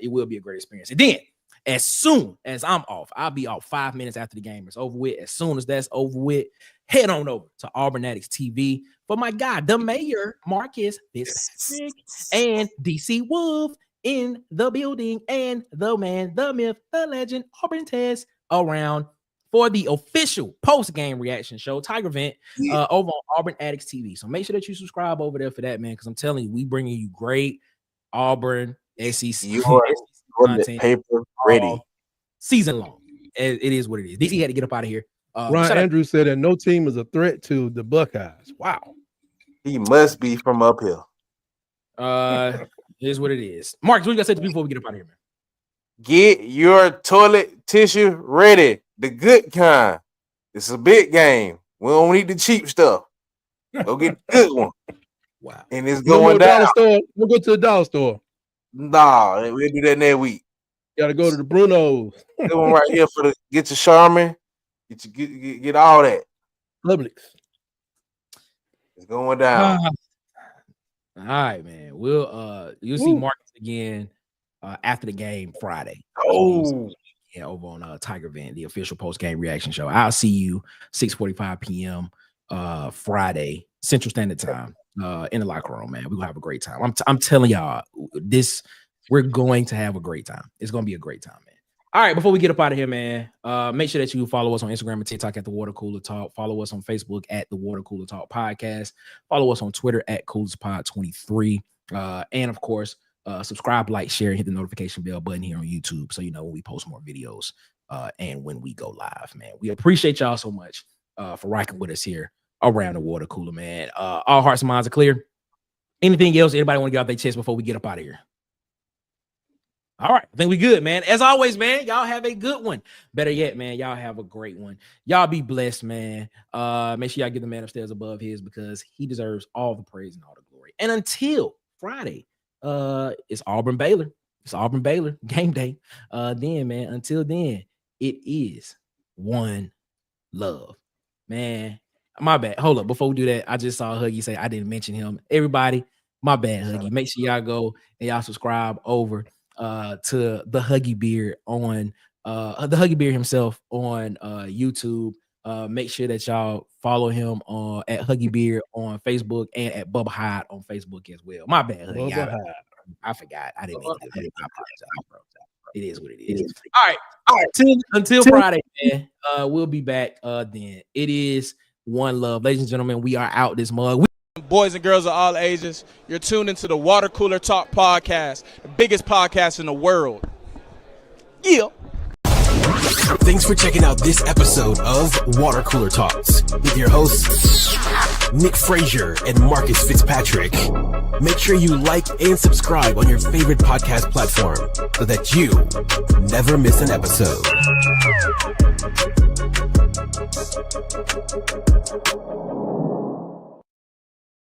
It will be a great experience. And then, as soon as I'm off, I'll be off 5 minutes after the game is over with. As soon as that's over with, head on over to Auburn Addicts TV for my guy, the mayor, Marcus Fitzpatrick, and DC Wolf in the building, and the man, the myth, the legend, Auburn Tess around for the official post-game reaction show, Tiger Vent, over on Auburn Addicts TV. So make sure that you subscribe over there for that, man, because I'm telling you, we bringing you great Auburn SEC content paper ready season long. It is what it is. DC had to get up out of here. Ron Andrews said that no team is a threat to the Buckeyes. Wow. He must be from uphill. Here's what it is. Marcus, what you got to say to people before we get up out of here, man? Get your toilet tissue ready. The good kind. It's a big game. We don't need the cheap stuff. Go get the good one. Wow. And it's going down. We'll go to the dollar store. Nah, we'll do that next week. Gotta go to the Bruno's. That one right here for the get your Charmin. Get all that. Publix. It's going down. All right, man. You'll see Marcus again after the game Friday. Oh, yeah, over on Tiger Vent, the official post-game reaction show. I'll see you 6:45 p.m. Friday Central Standard Time in the locker room, man. We're gonna have a great time. I'm telling y'all, we're going to have a great time. It's gonna be a great time, man. All right, before we get up out of here, man, make sure that you follow us on Instagram and TikTok at The Water Cooler Talk. Follow us on Facebook at The Water Cooler Talk Podcast. Follow us on Twitter at CoolersPod23. And, of course, subscribe, like, share, and hit the notification bell button here on YouTube so you know when we post more videos and when we go live, man. We appreciate y'all so much for rocking with us here around the Water Cooler, man. All hearts and minds are clear. Anything else anybody want to get off their chest before we get up out of here? All right, I think we good, man. As always, man, y'all have a good one. Better yet, man, y'all have a great one. Y'all be blessed, man. Make sure y'all give the man upstairs above his because he deserves all the praise and all the glory. And until Friday, it's Auburn Baylor. It's Auburn Baylor game day. Then, man, until then, it is one love, man. My bad. Hold up. Before we do that, I just saw Huggy say I didn't mention him. Everybody, my bad, Huggy. Make sure y'all go and y'all subscribe over to the Huggy Beard on the Huggy Beard himself on YouTube. Make sure that y'all follow him at Huggy Beard on Facebook and at Bubba Hyde on Facebook as well. My bad, Huggy. I forgot. I didn't make it. I apologize, bro. It is what it is. All right. Until Friday, man. We'll be back then. It is one love. Ladies and gentlemen, we are out this mug. Boys and girls of all ages, you're tuned into the Water Cooler Talk Podcast, the biggest podcast in the world. Yeah. Thanks for checking out this episode of Water Cooler Talks with your hosts, Nick Frazier and Marcus Fitzpatrick. Make sure you like and subscribe on your favorite podcast platform so that you never miss an episode.